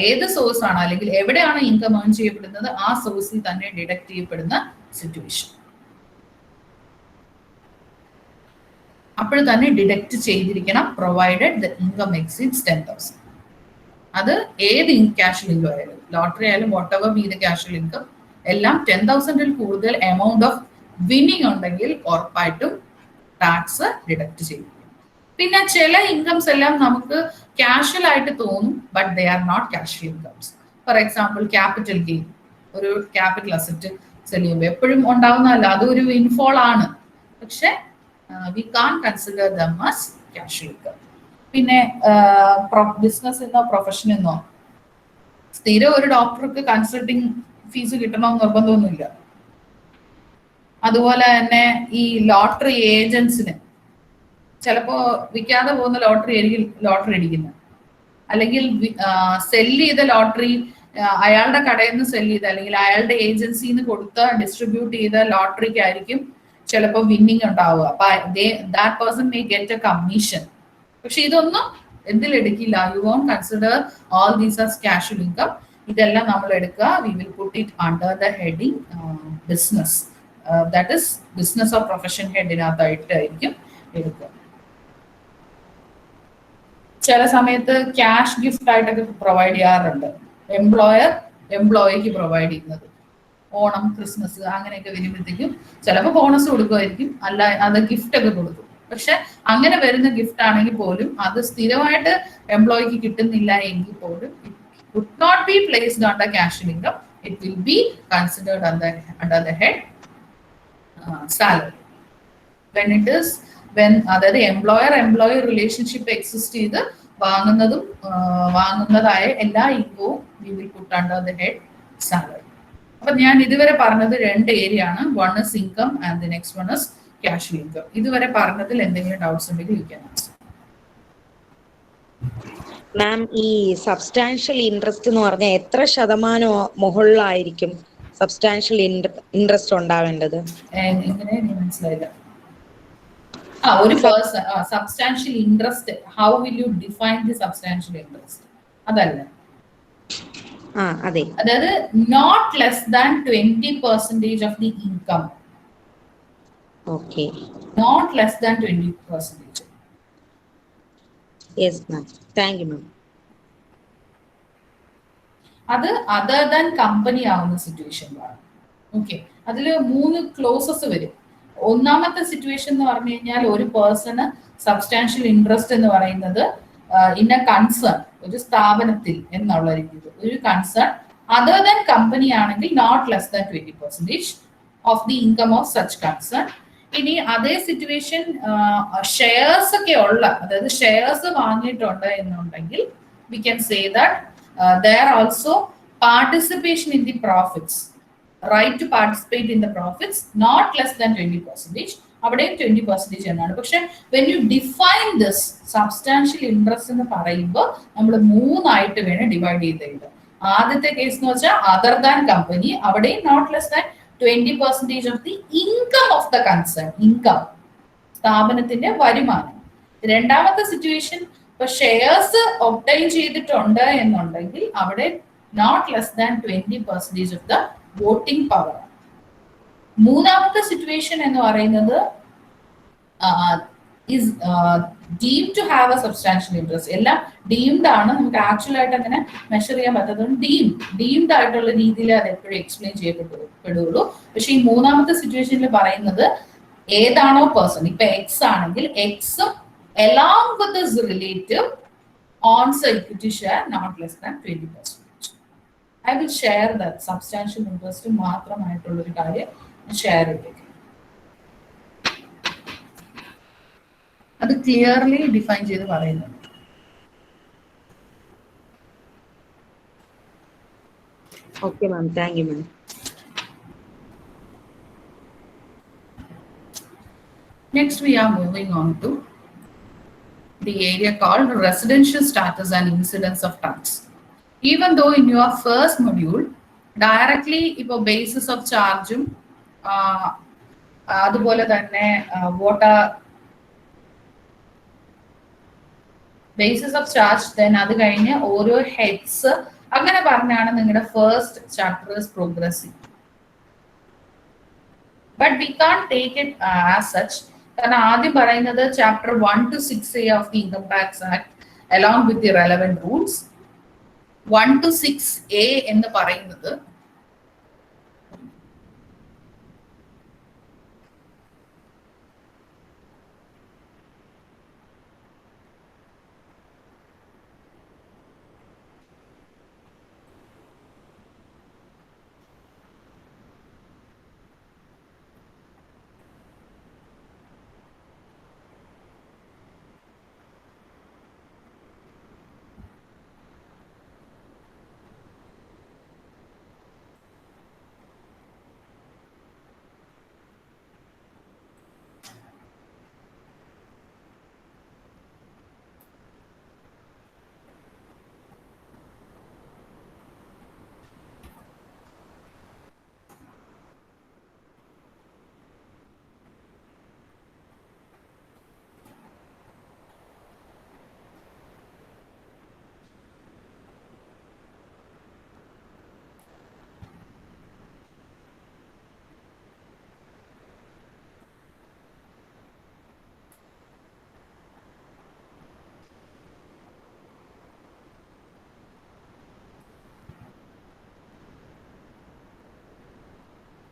ഏത് സോഴ്സ് ആണ് അല്ലെങ്കിൽ എവിടെയാണ് ഇൻകം ഏൺ ചെയ്യപ്പെടുന്നത് ആ സോഴ്സിൽ തന്നെ ഡിഡക്ട് ചെയ്യപ്പെടുന്ന സിറ്റുവേഷൻ. അപ്പോൾ തന്നെ ഡിഡക്ട് ചെയ്തിരിക്കണം, പ്രൊവൈഡഡ് ദ ഇൻകം എക്സീഡ്സ് 10,000. അത് ഏത് ക്യാഷ്വൽ ഇൻകം ആയാലും, ലോട്ടറി ആയാലും, what ever B the casual income, എല്ലാം 10,000-ൽ കൂടുതൽ എമൗണ്ട് ഓഫ് വിന്നിങ് ഉണ്ടെങ്കിൽ ഉറപ്പായിട്ടും ടാക്സ് ഡിഡക്ട് ചെയ്യും. പിന്നെ ചില ഇൻകംസ് എല്ലാം നമുക്ക് ക്യാഷ്വൽ ആയിട്ട് തോന്നും, but they are not casual incomes. For example capital gain, ഒരു ക്യാപിറ്റൽ അസറ്റ് സെൽ ചെയ്യുമ്പോൾ എപ്പോഴും ഉണ്ടാവുന്നതല്ല, അതൊരു ഇൻഫോൾ ആണ്. പക്ഷെ we can consider them as casual income. പിന്നെ ബിസിനസ് എന്നോ പ്രൊഫഷൻ എന്നോ സ്ഥിരം ഒരു ഡോക്ടർക്ക് കൺസൾട്ടിങ് ഫീസ് കിട്ടണമെന്ന് നിർബന്ധമൊന്നുമില്ല. അതുപോലെ തന്നെ ഈ ലോട്ടറി ഏജൻസിന് ചിലപ്പോ വിൽക്കാതെ പോകുന്ന ലോട്ടറി ആയിരിക്കും ലോട്ടറി അടിക്കുന്നത്, അല്ലെങ്കിൽ സെല് ചെയ്ത ലോട്ടറി അയാളുടെ കടയിൽ നിന്ന് സെല് ചെയ്ത അല്ലെങ്കിൽ അയാളുടെ ഏജൻസിയിൽ നിന്ന് കൊടുത്ത ഡിസ്ട്രിബ്യൂട്ട് ചെയ്ത ലോട്ടറിക്ക് ആയിരിക്കും ചിലപ്പോൾ വിന്നിങ് ഉണ്ടാവുക. അപ്പൊ that person may get a commission. പക്ഷെ ഇതൊന്നും എന്തിലെടുക്കില്ല, you won't consider all these as casual income. ഇതെല്ലാം നമ്മൾ എടുക്കുക, we will put it under the heading business, that is business of profession ഹെഡിനകത്തായിട്ടായിരിക്കും എടുക്കുക. ചില സമയത്ത് ക്യാഷ് ഗിഫ്റ്റ് ആയിട്ടൊക്കെ പ്രൊവൈഡ് ചെയ്യാറുണ്ട്, എംപ്ലോയർ എംപ്ലോയിക്ക് പ്രൊവൈഡ് ചെയ്യുന്നത്. ഓണം, ക്രിസ്മസ് അങ്ങനെയൊക്കെ വരുമ്പോഴത്തേക്കും ചിലപ്പോൾ ബോണസ് കൊടുക്കുമായിരിക്കും, അല്ല അത് ഗിഫ്റ്റ് ഒക്കെ കൊടുക്കും. പക്ഷെ അങ്ങനെ വരുന്ന ഗിഫ്റ്റ് ആണെങ്കിൽ പോലും അത് സ്ഥിരമായിട്ട് എംപ്ലോയിക്ക് കിട്ടുന്നില്ല എങ്കിൽ പോലും it would not be placed under casual income. It will be considered under the head salary. When it is അതായത് employer relationship exist ചെയ്ത് വാങ്ങുന്നതായ എല്ലാ ഇൻകവും we will put under the head salary. അപ്പൊ ഞാൻ ഇതുവരെ പറഞ്ഞത് രണ്ട് ഏരിയ ആണ്. One is income and the next one is casual income. ഇതുവരെ പറഞ്ഞതിൽ എന്തെങ്കിലും ഡൗട്ട്സ് ഉണ്ടെങ്കിൽ യു ക്യാൻ ആസ്ക്. മാം, ഈ സബ്സ്റ്റാൻഷ്യൽ ഇൻട്രസ്റ്റ് എന്ന് പറഞ്ഞാൽ എത്ര ശതമാനം മുകളിലായിരിക്കും സബ്സ്റ്റാൻഷ്യൽ ഇൻട്രസ്റ്റ് ഉണ്ടാവേണ്ടത്? എങ്ങനെ മനസ്സിലായില്ല? ഒരു person substantial interest, how will you define the substantial interest? അതല്ല, അതെ, അതായത് not less than 20% of the income. Okay, not less than 20%. Yes ma'am, thank you ma'am. അത് അതർ ദാൻ കമ്പനി ആവുന്ന സിറ്റുവേഷനിലാണ്. ഓക്കെ, അതിൽ 3 ക്ലോസസ് വരും. ഒന്നാമത്തെ സിറ്റുവേഷൻ എന്ന് പറഞ്ഞു കഴിഞ്ഞാൽ ഒരു പേഴ്സണ് സബ്സ്റ്റാൻഷ്യൽ ഇൻട്രസ്റ്റ് എന്ന് പറയുന്നത് ഇൻ എ കൺസേൺ, ഒരു സ്ഥാപനത്തിൽ എന്നുള്ള രീതിയിൽ ഒരു കൺസേൺ അതർ ദാൻ കമ്പനി ആണെങ്കിൽ not less than 20% of the income of such concern. ഇനി അതേ സിറ്റുവേഷൻ ഷെയർസ് ഒക്കെ ഉള്ള, അതായത് ഷെയർസ് വാങ്ങിയിട്ടുണ്ട് എന്നുണ്ടെങ്കിൽ V can say that there also participation in the profits, right to participate in the profits not less than 20%. അവിടെയും 20% എന്നാണ്. പക്ഷെ when you define this substantial interest എന്ന് പറയുമ്പോൾ നമ്മൾ 3 ആയിട്ട് വേണം ഡിവൈഡ് ചെയ്ത്. ആദ്യത്തെ കേസ് എന്ന് വെച്ചാൽ അതർ ദാൻ കമ്പനി, അവിടെയും not less than 20% of the income of the concern, income സ്ഥാപനത്തിന്റെ വരുമാനം. രണ്ടാമത്തെ സിറ്റുവേഷൻ ഇപ്പൊ ഷെയർസ് ഒബ്റ്റൈൻ ചെയ്തിട്ടുണ്ട് എന്നുണ്ടെങ്കിൽ അവിടെ not less than 20% of the voting power. മൂന്നാമത്തെ സിറ്റുവേഷൻ എന്ന് പറയുന്നത് is deemed to have a substantial interest. എല്ലാം ഡീംഡ് ആണ്, നമുക്ക് ആക്ച്വൽ ആയിട്ട് അങ്ങനെ മെഷർ ചെയ്യാൻ പറ്റാത്തതുകൊണ്ട് ഡീംഡ് ആയിട്ടുള്ള രീതിയിൽ അത് എപ്പോഴും എക്സ്പ്ലെയിൻ ചെയ്യപ്പെടുള്ളൂ. പക്ഷെ ഈ മൂന്നാമത്തെ സിറ്റുവേഷനിൽ പറയുന്നത് ഏതാണോ പേഴ്സൺ, ഇപ്പൊ എക്സ് ആണെങ്കിൽ എക്സും along with his relative owns equity share not less than 20%. I will share that substantial interest മാത്രമായിട്ടുള്ള ഒരു കാര്യം ഷെയർ ചെയ്തേക്കാം. അത് ക്ലിയർലി ഡിഫൈൻ ചെയ്ത് പറയുന്നുണ്ട്. Okay ma'am, thank you ma'am. Next we are moving on to the area called residential status and incidence of tax. Even though in your first module directly ipo basis of charge അതുപോലെ തന്നെ what are basis of charge, then അത് കഴിഞ്ഞ് ഓരോ heads അങ്ങനെ പറഞ്ഞാണ് നിങ്ങളുടെ first chapter is progressing. But we can't take it as such. കാരണം ആദ്യം പറയുന്നത് chapter 1 to 6A of the income tax act along with the relevant rules. 1 to 6A എന്ന് പറയുന്നത്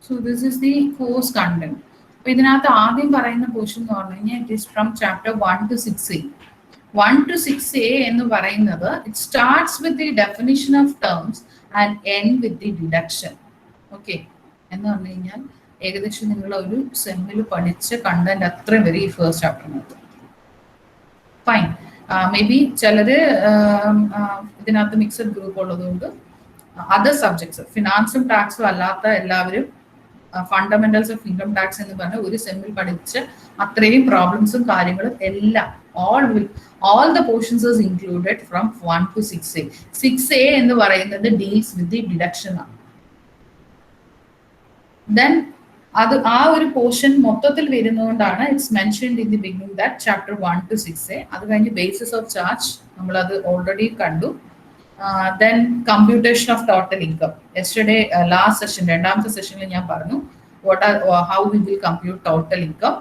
So this is the course content. അപ്പോൾ ഇതിനകത്ത് ആദ്യം പറയുന്ന portion എന്ന് പറഞ്ഞു കഴിഞ്ഞാൽ it is from chapter 1 to 6A. 1 to 6A എന്ന് പറയുന്നത് it starts with the definition of terms and end with the deduction. Okay, എന്ന് പറഞ്ഞു കഴിഞ്ഞാൽ ഏകദേശം നിങ്ങൾ ഒരു സെമ്മിൽ പഠിച്ച കണ്ടന്റ് അത്രയും വരെ ഈ ഫസ്റ്റ് ചാപ്റ്ററിനകത്ത്. ഫൈൻ. മേ ബി ചിലര് ഇതിനകത്ത് മിക്സഡ് ഗ്രൂപ്പ് ഉള്ളതുകൊണ്ട് അതർ സബ്ജക്ട്സ് ഫിനാൻസും ടാക്സും അല്ലാത്ത എല്ലാവരും ഫണ്ടമെന്റൽസ് ഓഫ് ഇൻകം ടാക്സ് എന്ന് പറഞ്ഞ ഒരു സെമ്മിൽ പഠിച്ച അത്രയും പ്രോബ്ലംസും കാര്യങ്ങളും എല്ലാം all the portions is included from 1 to 6A. 6A എന്ന് പറയുന്നത് ഡീൽസ് വിത്ത് ദി ഡിഡക്ഷൻ ആണ്. ദെൻ അത് ആ ഒരു പോർഷൻ മൊത്തത്തിൽ വരുന്നതുകൊണ്ടാണ് it's mentioned in the beginning that chapter 1 to 6A. അത് കഴിഞ്ഞ് ബേസിസ് ഓഫ് ചാർജ് നമ്മളത് ഓൾറെഡി കണ്ടു. Then computation of total income. Yesterday, last session, രണ്ടാമത്തെ സെഷനിൽ ഞാൻ പറഞ്ഞു how we will compute total income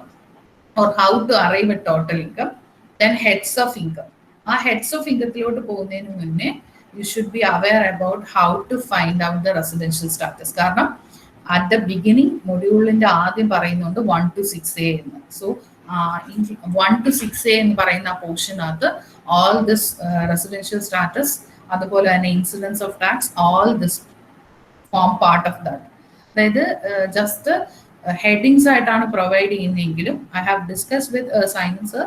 or how to arrive at total income. Then heads of income. ആ heads of income പോകുന്നതിന് മുന്നേ you should be aware about how to find out the residential status. കാരണം at the beginning മൊഡ്യൂളിന്റെ ആദ്യം പറയുന്നുണ്ട് 1 to 6A എന്ന്. So 1 to 6A എന്ന് പറയുന്ന പോർഷനകത്ത് all this residential status അതുപോലെ തന്നെ incidence of tax all this form part of that. അതായത് ജസ്റ്റ് ഹെഡിങ്സ് ആയിട്ടാണ് പ്രൊവൈഡ് ചെയ്യുന്നതെങ്കിലും I have discuss with Simon sir,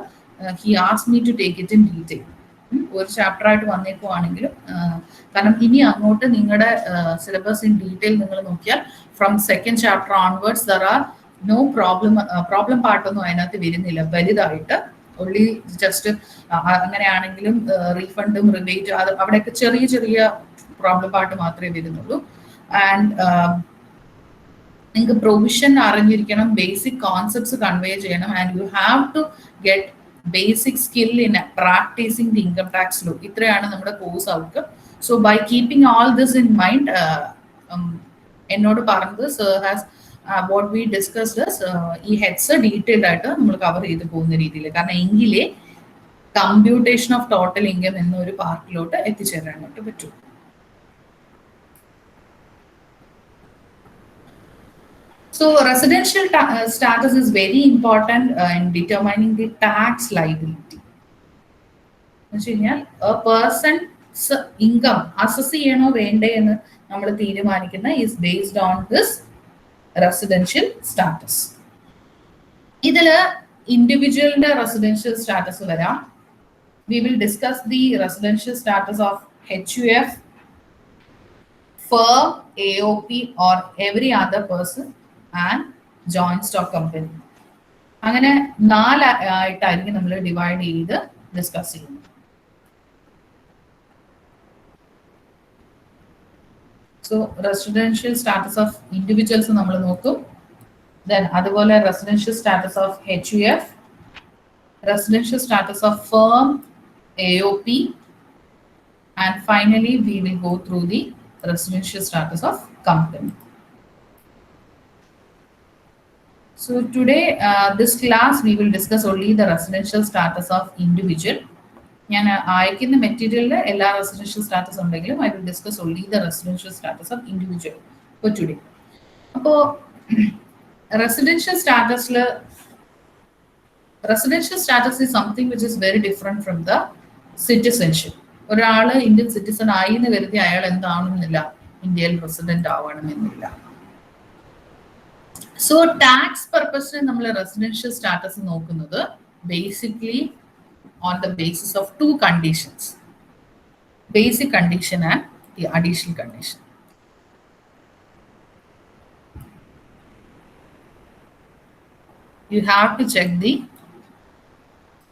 he asked me to take it in detail. ഒരു chapter ആയിട്ട് വന്നേക്കുവാണെങ്കിലും കാരണം ഇനി അങ്ങോട്ട് നിങ്ങളുടെ സിലബസ് ഇൻ ഡീറ്റെയിൽ നിങ്ങൾ നോക്കിയാൽ from second chapter onwards there are no problem പാർട്ടൊന്നും അതിനകത്ത് വരുന്നില്ല വലുതായിട്ട്. ഒൺലി ജസ്റ്റ് അങ്ങനെയാണെങ്കിലും റീഫണ്ടും റിബേറ്റ് അത് അവിടെയൊക്കെ ചെറിയ ചെറിയ പ്രോബ്ലം പാർട്ട് മാത്രമേ വരുന്നുള്ളൂ. ആൻഡ് നിങ്ങൾക്ക് പ്രൊവിഷൻ അറിഞ്ഞിരിക്കണം, ബേസിക് കോൺസെപ്റ്റ്സ് കൺവേ ചെയ്യണം, and you have to get basic skill in practising the income tax law. ഇത്രയാണ് നമ്മുടെ course outcome. So by keeping all this in mind എന്നോട് പറഞ്ഞത് sir has what we discussed is ഈ heads detailed ആയിട്ട് നമ്മൾ cover ചെയ്ത് പോകുന്ന രീതിയിൽ, കാരണം എങ്കിലേ കമ്പ്യൂട്ടേഷൻ ഓഫ് ടോട്ടൽ ഇൻകം എന്നൊരു പാർട്ടിലോട്ട് എത്തിച്ചേരാനായിട്ട് പറ്റും. So residential status is very important in determining the tax liability. എന്ന് വെച്ച് കഴിഞ്ഞാൽ a person's income അസസ് ചെയ്യണോ വേണ്ടേ എന്ന് നമ്മൾ തീരുമാനിക്കുന്ന is based on this residential status. ഇതിൽ ഇൻഡിവിജ്വലിന്റെ റെസിഡൻഷ്യൽ സ്റ്റാറ്റസ് വരാം. We will discuss the residential status of HUF, firm, AOP or every other person and joint stock company. അങ്ങനെ 4 ആയിട്ടായിരിക്കും നമ്മൾ ഡിവൈഡ് ചെയ്ത് ഡിസ്കസ് ചെയ്യുന്നത്. So residential status of individuals നമ്മൾ നോക്കും. Then അതുപോലെ residential status of HUF, residential status of firm, AOP, and finally we will go through the residential status of company. So today this class we will discuss only the residential status of individual. ഞാൻ അയക്കുന്ന മെറ്റീരിയലിൽ എല്ലാ residential status ഉണ്ടെങ്കിലും I will discuss only the residential status of individual for today. അപ്പോൾ residential status is something which is very different from the citizenship. ഒരാൾ Indian citizen ആയി എന്ന് കരുതി അയാൾ എന്താണെന്നില്ല ഇന്ത്യയിൽ റെസിഡന്റ് ആവണമെന്നില്ല. സോ ടാക്സ് പർപ്പസിന് നമ്മൾ റെസിഡൻഷ്യൽ സ്റ്റാറ്റസ് നോക്കുന്നത് basically on the basis of 2 conditions, basic condition and the additional condition. You have to check the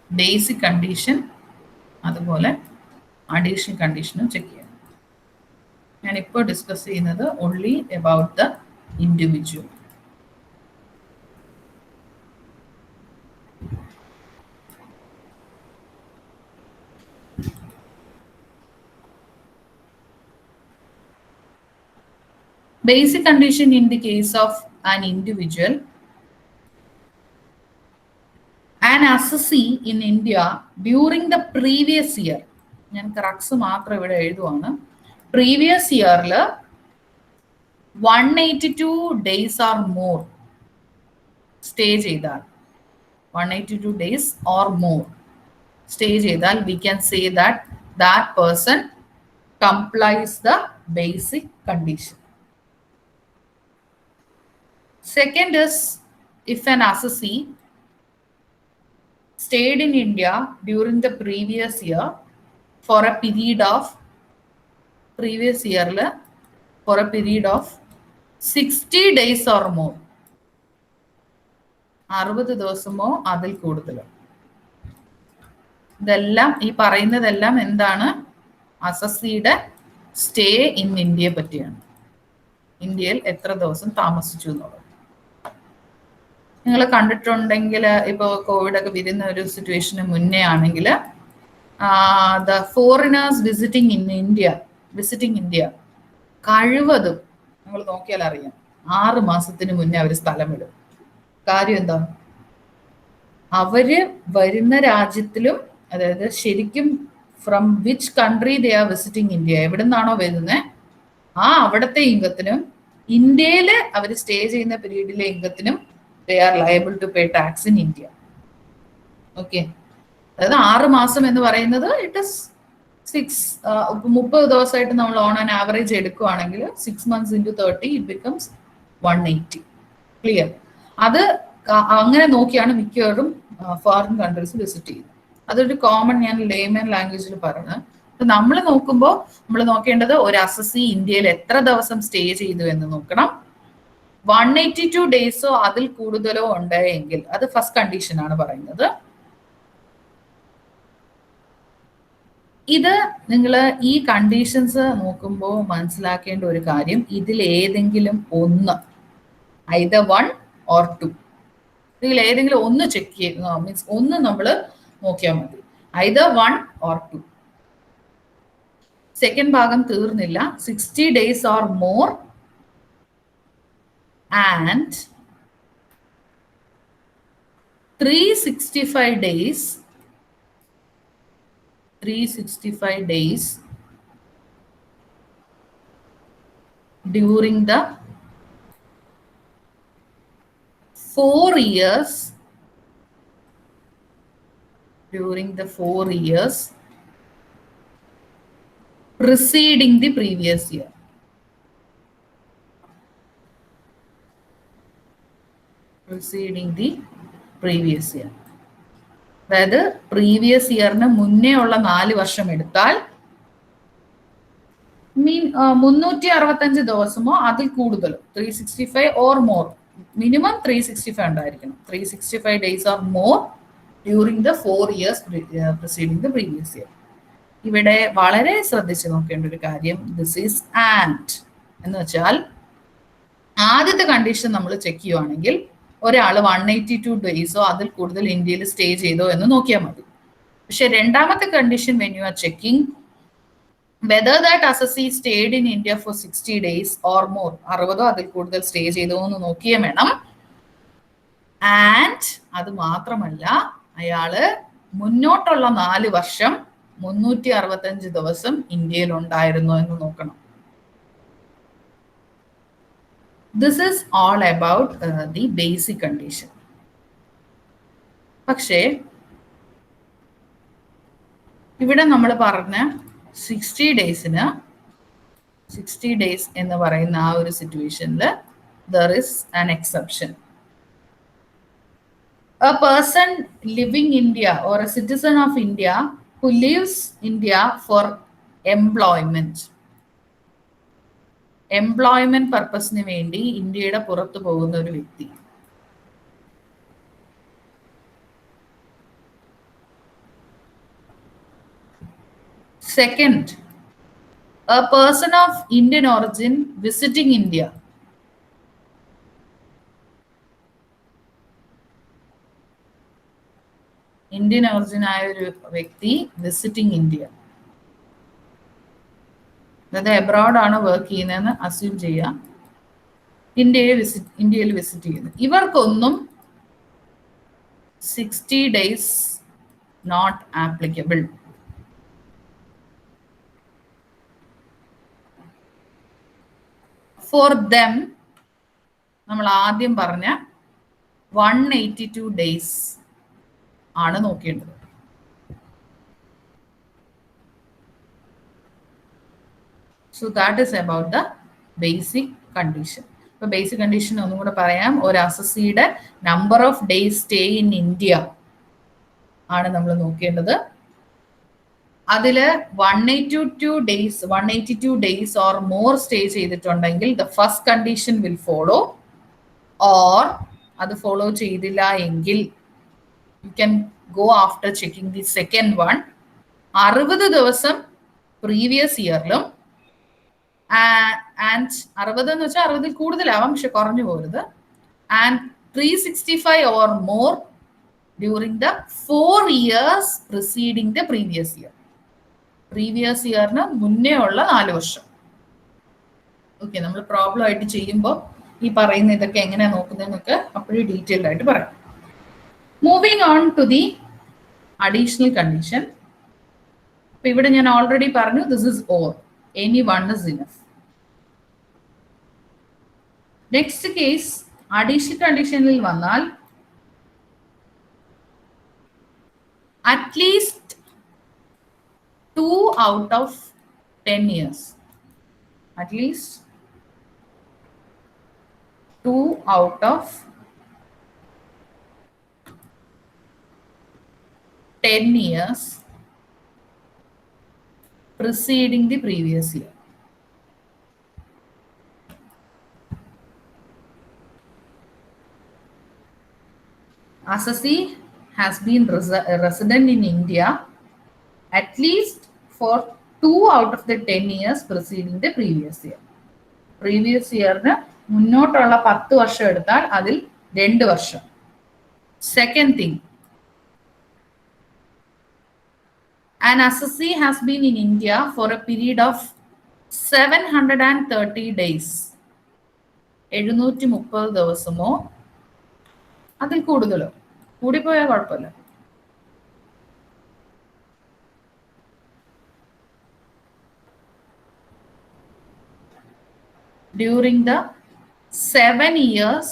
basic condition അതുപോലെ additional condition check ചെയ്യാം. ഞാൻ ഇപ്പോൾ ഡിസ്കസ് ചെയ്യുന്നത് only about the individual. Basic condition in the case of an individual, an assessee in India during the previous year, ഞാൻ കറക്സ് മാത്രം ഇവിടെ എഴുതുവാണ്, previous ഇയറിൽ 182 days or more stay ചെയ്താൽ 182 days or more സ്റ്റേ ചെയ്താൽ we can say that person complies the basic condition. Second is, if an assessee stayed in India during the previous year for a period of 60 days or more, 60 ദിവസമോ അതിൽ കൂടുതലോ. ഇതെല്ലാം ഈ പറയുന്നതെല്ലാം എന്താണ്? അസസിയുടെ stay in ഇന്ത്യയെ പറ്റിയാണ്. ഇന്ത്യയിൽ എത്ര ദിവസം താമസിച്ചു എന്നുള്ളത് നിങ്ങൾ കണ്ടിട്ടുണ്ടെങ്കിൽ, ഇപ്പോൾ കോവിഡ് ഒക്കെ വരുന്ന ഒരു സിറ്റുവേഷന് മുന്നേ ആണെങ്കിൽ ദ ഫോറിനേഴ്സ് വിസിറ്റിംഗ് ഇന്ത്യ കഴിവതും നിങ്ങൾ നോക്കിയാൽ അറിയാം 6 മാസത്തിന് മുന്നേ അവർ സ്ഥലം വിടും. കാര്യം എന്താ? അവര് വരുന്ന രാജ്യത്തിലും, അതായത് ശരിക്കും from which country they are visiting India, എവിടെ നിന്നാണോ വരുന്നത് അവിടുത്തെ ഇൻകത്തിനും ഇന്ത്യയിൽ അവർ സ്റ്റേ ചെയ്യുന്ന പീരീഡിലെ ഇൻകത്തിനും they are liable to pay tax in India. Okay. അതായത് 6 മാസം എന്ന് പറയുന്നത് ഇറ്റ് ഇസ് 30 ദിവസമായിട്ട് നമ്മൾ ഓൺ ആൻ ആവറേജ് എടുക്കുകയാണെങ്കിൽ 6 months into 30 it becomes 180. Clear? അത് അങ്ങനെ നോക്കിയാണ് മിക്കവരും ഫോറിൻ കൺട്രീസ് വിസിറ്റ് ചെയ്യുന്നത്. അതൊരു കോമൺ, ഞാൻ ലേമൻ ലാംഗ്വേജിൽ പറയുന്നത്. നമ്മൾ നോക്കുമ്പോൾ നമ്മൾ നോക്കേണ്ടത് ഒരു അസസി ഇന്ത്യയിൽ എത്ര ദിവസം സ്റ്റേ ചെയ്തു എന്ന് നോക്കണം. 182 ഡേയ്സോ അതിൽ കൂടുതലോ ഉണ്ട് എങ്കിൽ അത് ഫസ്റ്റ് കണ്ടീഷൻ ആണ് പറയുന്നത്. ഇത് നിങ്ങൾ ഈ കണ്ടീഷൻസ് നോക്കുമ്പോൾ മനസ്സിലാക്കേണ്ട ഒരു കാര്യം, ഇതിൽ ഏതെങ്കിലും ഒന്ന്, either 1 or 2, ഇതിൽ ഏതെങ്കിലും ഒന്ന് ചെക്ക് ചെയ്യുക, മീൻസ് ഒന്ന് നമ്മൾ നോക്കിയാൽ മതി. either 1 or 2. സെക്കൻഡ് ഭാഗം തീർന്നില്ല. 60 days or more and 365 days during the 4 years preceding the previous year. അതായത് പ്രീവിയസ് ഇയറിന് മുന്നേ ഉള്ള 4 വർഷം എടുത്താൽ 365 ദിവസമോ അതിൽ കൂടുതലോ, 365 or more, മിനിമം 365 ഉണ്ടായിരിക്കണം. 365 days or more during the 4 years preceding the previous year. ഇവിടെ വളരെ ശ്രദ്ധിച്ച് നോക്കേണ്ട ഒരു കാര്യം, ദിസ് ഈസ് ആൻഡ് എന്ന് വെച്ചാൽ ആദ്യത്തെ കണ്ടീഷൻ നമ്മൾ ചെക്ക് ചെയ്യുവാണെങ്കിൽ ഒരാൾ 182 ഡേയ്സോ അതിൽ കൂടുതൽ ഇന്ത്യയിൽ സ്റ്റേ ചെയ്തോ എന്ന് നോക്കിയാൽ മതി. പക്ഷെ രണ്ടാമത്തെ condition, when you are checking whether that assessee stayed in India for 60 days or more, 60 അതിൽ കൂടുതൽ സ്റ്റേ ചെയ്തോ എന്ന് നോക്കിയേ വേണം. ആൻഡ് അത് മാത്രമല്ല, അയാള് മുന്നോട്ടുള്ള 4 വർഷം 365 ദിവസം ഇന്ത്യയിൽ ഉണ്ടായിരുന്നു എന്ന് നോക്കണം. This is all about the basic condition. പക്ഷേ ഇവിടെ നമ്മൾ പറഞ്ഞ 60 days എന്ന് പറയുന്ന ആ ഒരു സിറ്റുവേഷനിൽ there is an exception. A person living India or a citizen of India who leaves India for employment പർപ്പസിന് വേണ്ടി ഇന്ത്യയുടെ പുറത്തു പോകുന്ന ഒരു വ്യക്തി, second, a person of Indian origin visiting India. Indian origin ആയ ഒരു വ്യക്തി വിസിറ്റിംഗ് ഇന്ത്യ, അതായത് എബ്രോഡ് ആണ് വർക്ക് ചെയ്യുന്നതെന്ന് അസ്യൂം ചെയ്യാം, ഇന്ത്യയിൽ വിസിറ്റ് ചെയ്യുന്നു. ഇവർക്കൊന്നും 60 days not applicable. For them നമ്മൾ ആദ്യം പറഞ്ഞ 182 days ആണ് നോക്കേണ്ടത്. So that is about the basic condition. So basic condition ഒന്നും കൂടെ പറയാം. ഒരു അസസിയുടെ number of days stay in India ആണ് നമ്മൾ നോക്കേണ്ടത്. അതില് 182 ഡേയ്സ് ഓർ മോർ സ്റ്റേ ചെയ്തിട്ടുണ്ടെങ്കിൽ the first condition will follow, or അത് ഫോളോ ചെയ്തില്ല എങ്കിൽ you can go after checking the second one. 60 ദിവസം പ്രീവിയസ് ഇയറിലും, ആൻഡ് 60 എന്ന് വെച്ചാൽ 60 കൂടുതലാവാം, പക്ഷെ കുറഞ്ഞു പോകരുത്. And 365 or more during the 4 years preceding the previous year. Previous ഇയറിന് മുന്നേ ഉള്ള 4 വർഷം. ഓക്കെ, നമ്മൾ പ്രോബ്ലം ആയിട്ട് ചെയ്യുമ്പോൾ ഈ പറയുന്ന ഇതൊക്കെ എങ്ങനെയാ നോക്കുന്നതെന്നൊക്കെ അപ്പോഴും ഡീറ്റെയിൽഡ് ആയിട്ട് പറയാം. Moving on to the additional condition. അപ്പൊ ഇവിടെ ഞാൻ ഓൾറെഡി പറഞ്ഞു, this is or, any one is enough. Next case additional കണ്ടീഷനിൽ വന്നാൽ at least 2 out of 10 years. At least 2 out of 10 years preceding the previous year. Assessee has been resident in India at least for 2 out of the 10 years preceding the previous year. Previous year മുന്നോട്ടുള്ള 10 വർഷം എടുത്താൽ അതിൽ 2 വർഷം. Second thing, an assessee has been in India for a period of 730 days. 730 ദിവസമോ അതിൽ കൂടുതലോ, കൂടിപ്പോയാൽ കുഴപ്പമില്ല. During the 7 years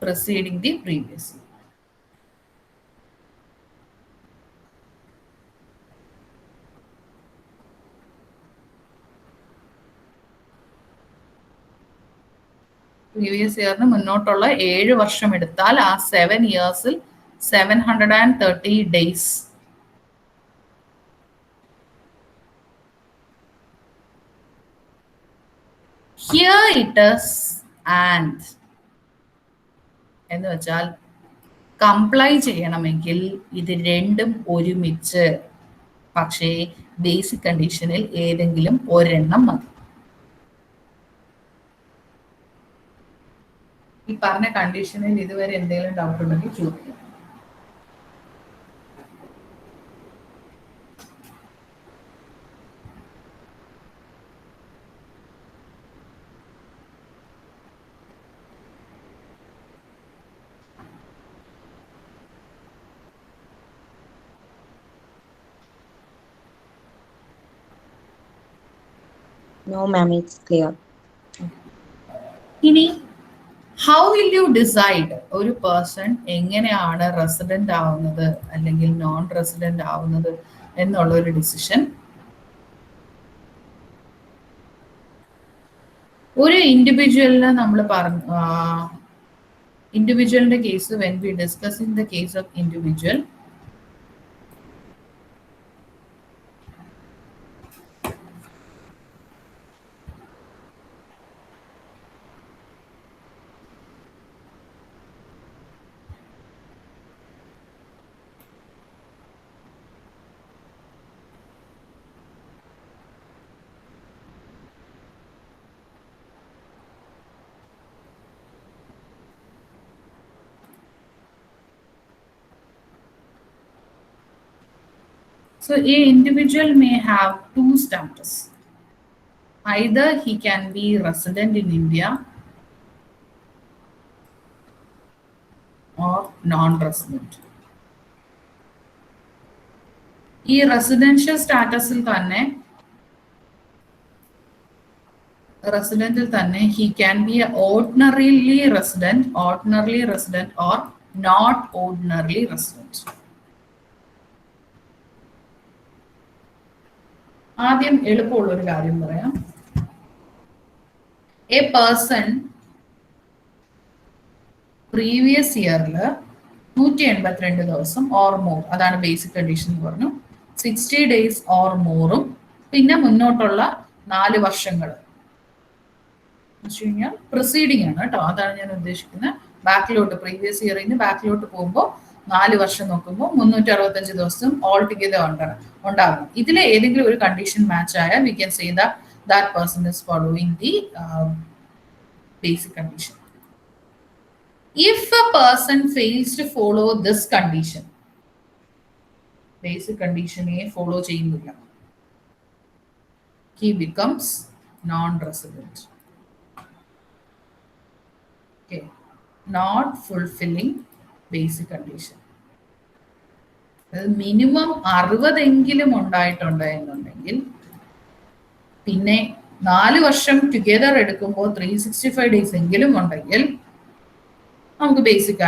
preceding the previous year. Previous ഇയറിന് മുന്നോട്ടുള്ള 7 വർഷം എടുത്താൽ ആ 7 yearsൽ 730 days. Here it is and എന്ന് വെച്ചാൽ കംപ്ലൈ ചെയ്യണമെങ്കിൽ ഇത് രണ്ടും ഒരുമിച്ച്, പക്ഷേ ബേസിക് കണ്ടീഷനിൽ ഏതെങ്കിലും ഒരെണ്ണം മതി. ഈ പറഞ്ഞ കണ്ടീഷനിൽ ഇതുവരെ എന്തെങ്കിലും ഡൗട്ട് ഉണ്ടെങ്കിൽ ചോദിക്കാം. No, ma'am, it's clear. ഇനി ഹൗ വിൽ യു ഡിസൈഡ് ഒരു പേഴ്സൺ എങ്ങനെയാണ് റെസിഡന്റ് ആവുന്നത് അല്ലെങ്കിൽ നോൺ റെസിഡന്റ് ആവുന്നത് എന്നുള്ള ഒരു ഡിസിഷൻ? ഒരു ഇൻഡിവിജ്വലിന് നമ്മൾ പറഞ്ഞു, ഇൻഡിവിജ്വലിന്റെ case, when we discussing the case of individual, so a individual may have 2 status. Either he can be resident in India or non-resident. ഈ റെസിഡൻഷ്യൽ സ്റ്റാറ്റസിൽ തന്നെ he can be ordinarily resident or not ordinarily resident. ആദ്യം എളുപ്പമുള്ള ഒരു കാര്യം പറയാം. A person previous ഇയറിൽ 182 ദിവസം or more, അതാണ് ബേസിക് കണ്ടീഷൻ എന്ന് പറഞ്ഞു. 60 days ഓർ മോറും പിന്നെ മുന്നോട്ടുള്ള 4 വർഷങ്ങൾ വെച്ച് കഴിഞ്ഞാൽ പ്രിസീഡിങ് ആണ് കേട്ടോ, അതാണ് ഞാൻ ഉദ്ദേശിക്കുന്നത്. ബാക്കിലോട്ട് പ്രീവിയസ് ഇയറിൽ നിന്ന് ബാക്കിലോട്ട് പോകുമ്പോൾ 4 വർഷം നോക്കുമ്പോൾ 365 ദിവസം ഓൾ ടുഗെദർ ഉണ്ടാകും. ഇതിലെ ഏതെങ്കിലും ഒരു കണ്ടീഷൻ മാച്ച് ആയാൽ we can say that person is following the basic condition. If a person fails to follow this condition, basic കണ്ടീഷനെ ഫോളോ ചെയ്യുന്നില്ല, he becomes non-resident. Okay, not fulfilling basic condition. Minimum 60 എങ്കിലും ഉണ്ടായിട്ടുണ്ടെങ്കിൽ പിന്നെ 4 വർഷം together എടുക്കുമ്പോൾ 365 days എങ്കിലും ഉണ്ടെങ്കിൽ നമുക്ക് ബേസിക്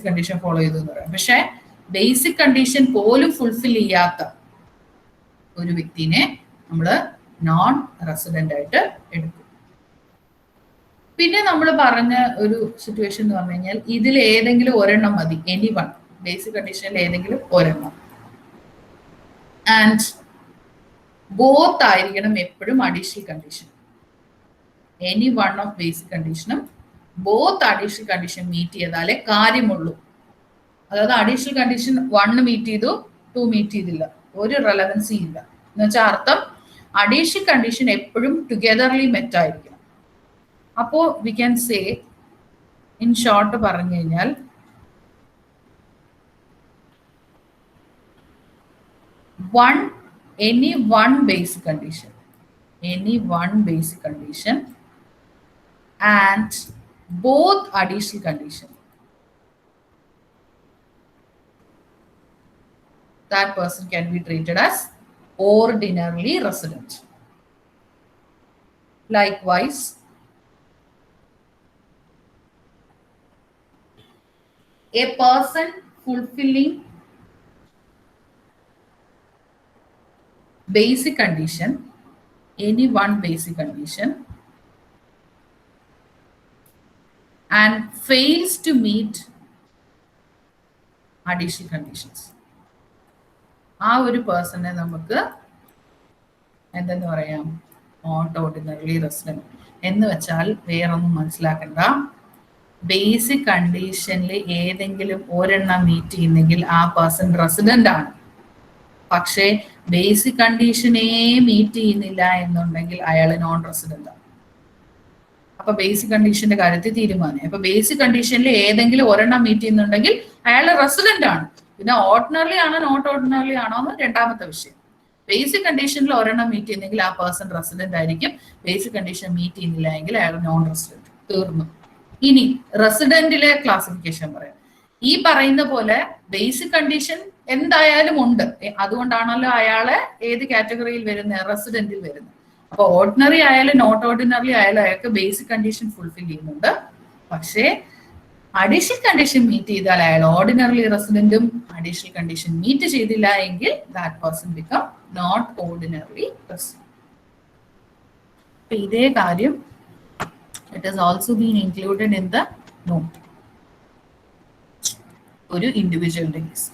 കണ്ടീഷൻ ഫോളോ ചെയ്തു എന്ന് പറയാം. പക്ഷെ ബേസിക് കണ്ടീഷൻ പോലും ഫുൾഫിൽ ചെയ്യാത്ത ഒരു വ്യക്തിനെ നമ്മൾ നോൺ റെസിഡന്റ് ആയിട്ട് എടുക്കും. പിന്നെ നമ്മൾ പറഞ്ഞ ഒരു സിറ്റുവേഷൻ എന്ന് പറഞ്ഞു കഴിഞ്ഞാൽ ഇതിൽ ഏതെങ്കിലും ഒരെണ്ണം മതി, എനി വൺ, ബേസിക് കണ്ടീഷനിൽ ഏതെങ്കിലും ഒരെണ്ണം. ആൻഡ് ബോത്ത് ആയിരിക്കണം എപ്പോഴും additional condition. Any one of basic കണ്ടീഷനും ബോത്ത് അഡീഷണൽ കണ്ടീഷൻ മീറ്റ് ചെയ്താലേ കാര്യമുള്ളൂ. അതായത് അഡീഷണൽ കണ്ടീഷൻ 1 മീറ്റ് ചെയ്തു 2 മീറ്റ് ചെയ്തില്ല, ഒരു റെലവൻസി ഇല്ല എന്ന് വെച്ചാൽ അർത്ഥം അഡീഷണൽ കണ്ടീഷൻ എപ്പോഴും ടുഗെദർലി മെറ്റ് ആയിരിക്കണം. അപ്പോ V can say in short പറഞ്ഞു കഴിഞ്ഞാൽ any one basic condition and both additional condition, that person can be treated as ordinarily resident. Likewise, a person fulfilling basic condition, any one basic condition, and fails to meet additional conditions, ആ ഒരു പേഴ്സണെ നമുക്ക് എന്തെന്ന് പറയാം, not ordinary resident എന്ന് വെച്ചാൽ വേറൊന്നും മനസ്സിലാക്കണ്ട. Basic കണ്ടീഷനിൽ ഏതെങ്കിലും ഒരെണ്ണം മീറ്റ് ചെയ്യുന്നെങ്കിൽ ആ പേഴ്സൺ റെസിഡന്റ് ആണ്. പക്ഷേ ബേസിക് കണ്ടീഷനെ മീറ്റ് ചെയ്യുന്നില്ല എന്നുണ്ടെങ്കിൽ അയാൾ നോൺ റെസിഡന്റ് ആണ്. അപ്പൊ ബേസിക് കണ്ടീഷന്റെ കാര്യത്തിൽ തീരുമാനം. അപ്പൊ ബേസിക് കണ്ടീഷനിൽ ഏതെങ്കിലും ഒരെണ്ണം മീറ്റ് ചെയ്യുന്നുണ്ടെങ്കിൽ അയാൾ റെസിഡന്റ് ആണ്. പിന്നെ ഓർഡിനറി ആണോ നോട്ട് ഓർഡിനറി ആണോ എന്ന് രണ്ടാമത്തെ വിഷയം. ബേസിക് കണ്ടീഷനിൽ ഒരെണ്ണം മീറ്റ് ചെയ്യുന്നെങ്കിൽ ആ പേഴ്സൺ റെസിഡന്റ് ആയിരിക്കും. ബേസിക് കണ്ടീഷൻ മീറ്റ് ചെയ്യുന്നില്ല എങ്കിൽ അയാൾ നോൺ റെസിഡന്റ്. തീർന്നു. ഇനി റെസിഡന്റിലെ ക്ലാസിഫിക്കേഷൻ പറയാം. ഈ പറയുന്ന പോലെ ബേസിക് കണ്ടീഷൻ എന്തായാലും ഉണ്ട്, അതുകൊണ്ടാണല്ലോ അയാളെ ഏത് കാറ്റഗറിയിൽ വരുന്നത്, റെസിഡന്റിൽ വരുന്നത്. അപ്പൊ ഓർഡിനറി ആയാലും നോട്ട് ഓർഡിനറി ആയാലും അയാൾക്ക് ബേസിക് കണ്ടീഷൻ ഫുൾഫിൽ ചെയ്യുന്നുണ്ട്. പക്ഷേ അഡീഷണൽ കണ്ടീഷൻ മീറ്റ് ചെയ്താൽ അയാൾ ഓർഡിനറി റെസിഡന്റും, അഡീഷണൽ കണ്ടീഷൻ മീറ്റ് ചെയ്തില്ല എങ്കിൽ that person become not ordinary resident. അപ്പൊ ഇതേ കാര്യം it has also been included in the note. ഒരു ഇൻഡിവിജ്വലിന്റെ case.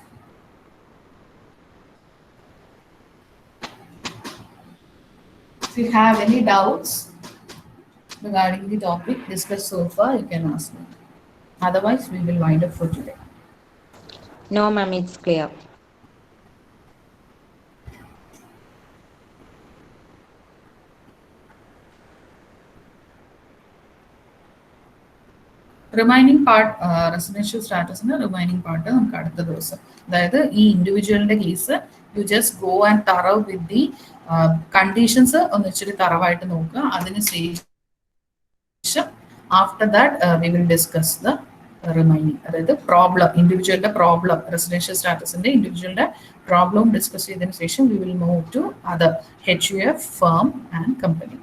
If you have any doubts regarding the topic discussed so far, you can ask me. Otherwise, we will wind up for today. No, ma'am, it's clear. Remaining part, residential സ്റ്റാറ്റസിന്റെ remaining part നമുക്ക് അടുത്ത ദിവസം, അതായത് ഈ ഇൻഡിവിജ്വലിന്റെ case you just go and thorough with the conditions ഒന്ന് ഇച്ചിരി തറവായിട്ട് നോക്കുക. അതിനുശേഷം after that we will discuss the remaining, അതായത് പ്രോബ്ലം, ഇൻഡിവിജ്വലിന്റെ പ്രോബ്ലം, റെസിഡൻഷ്യൽ സ്റ്റാറ്റസിന്റെ ഇൻഡിവിജ്വലിന്റെ പ്രോബ്ലം ഡിസ്കസ് ചെയ്തതിനു ശേഷം വി വിൽ move to other HUF, firm and company.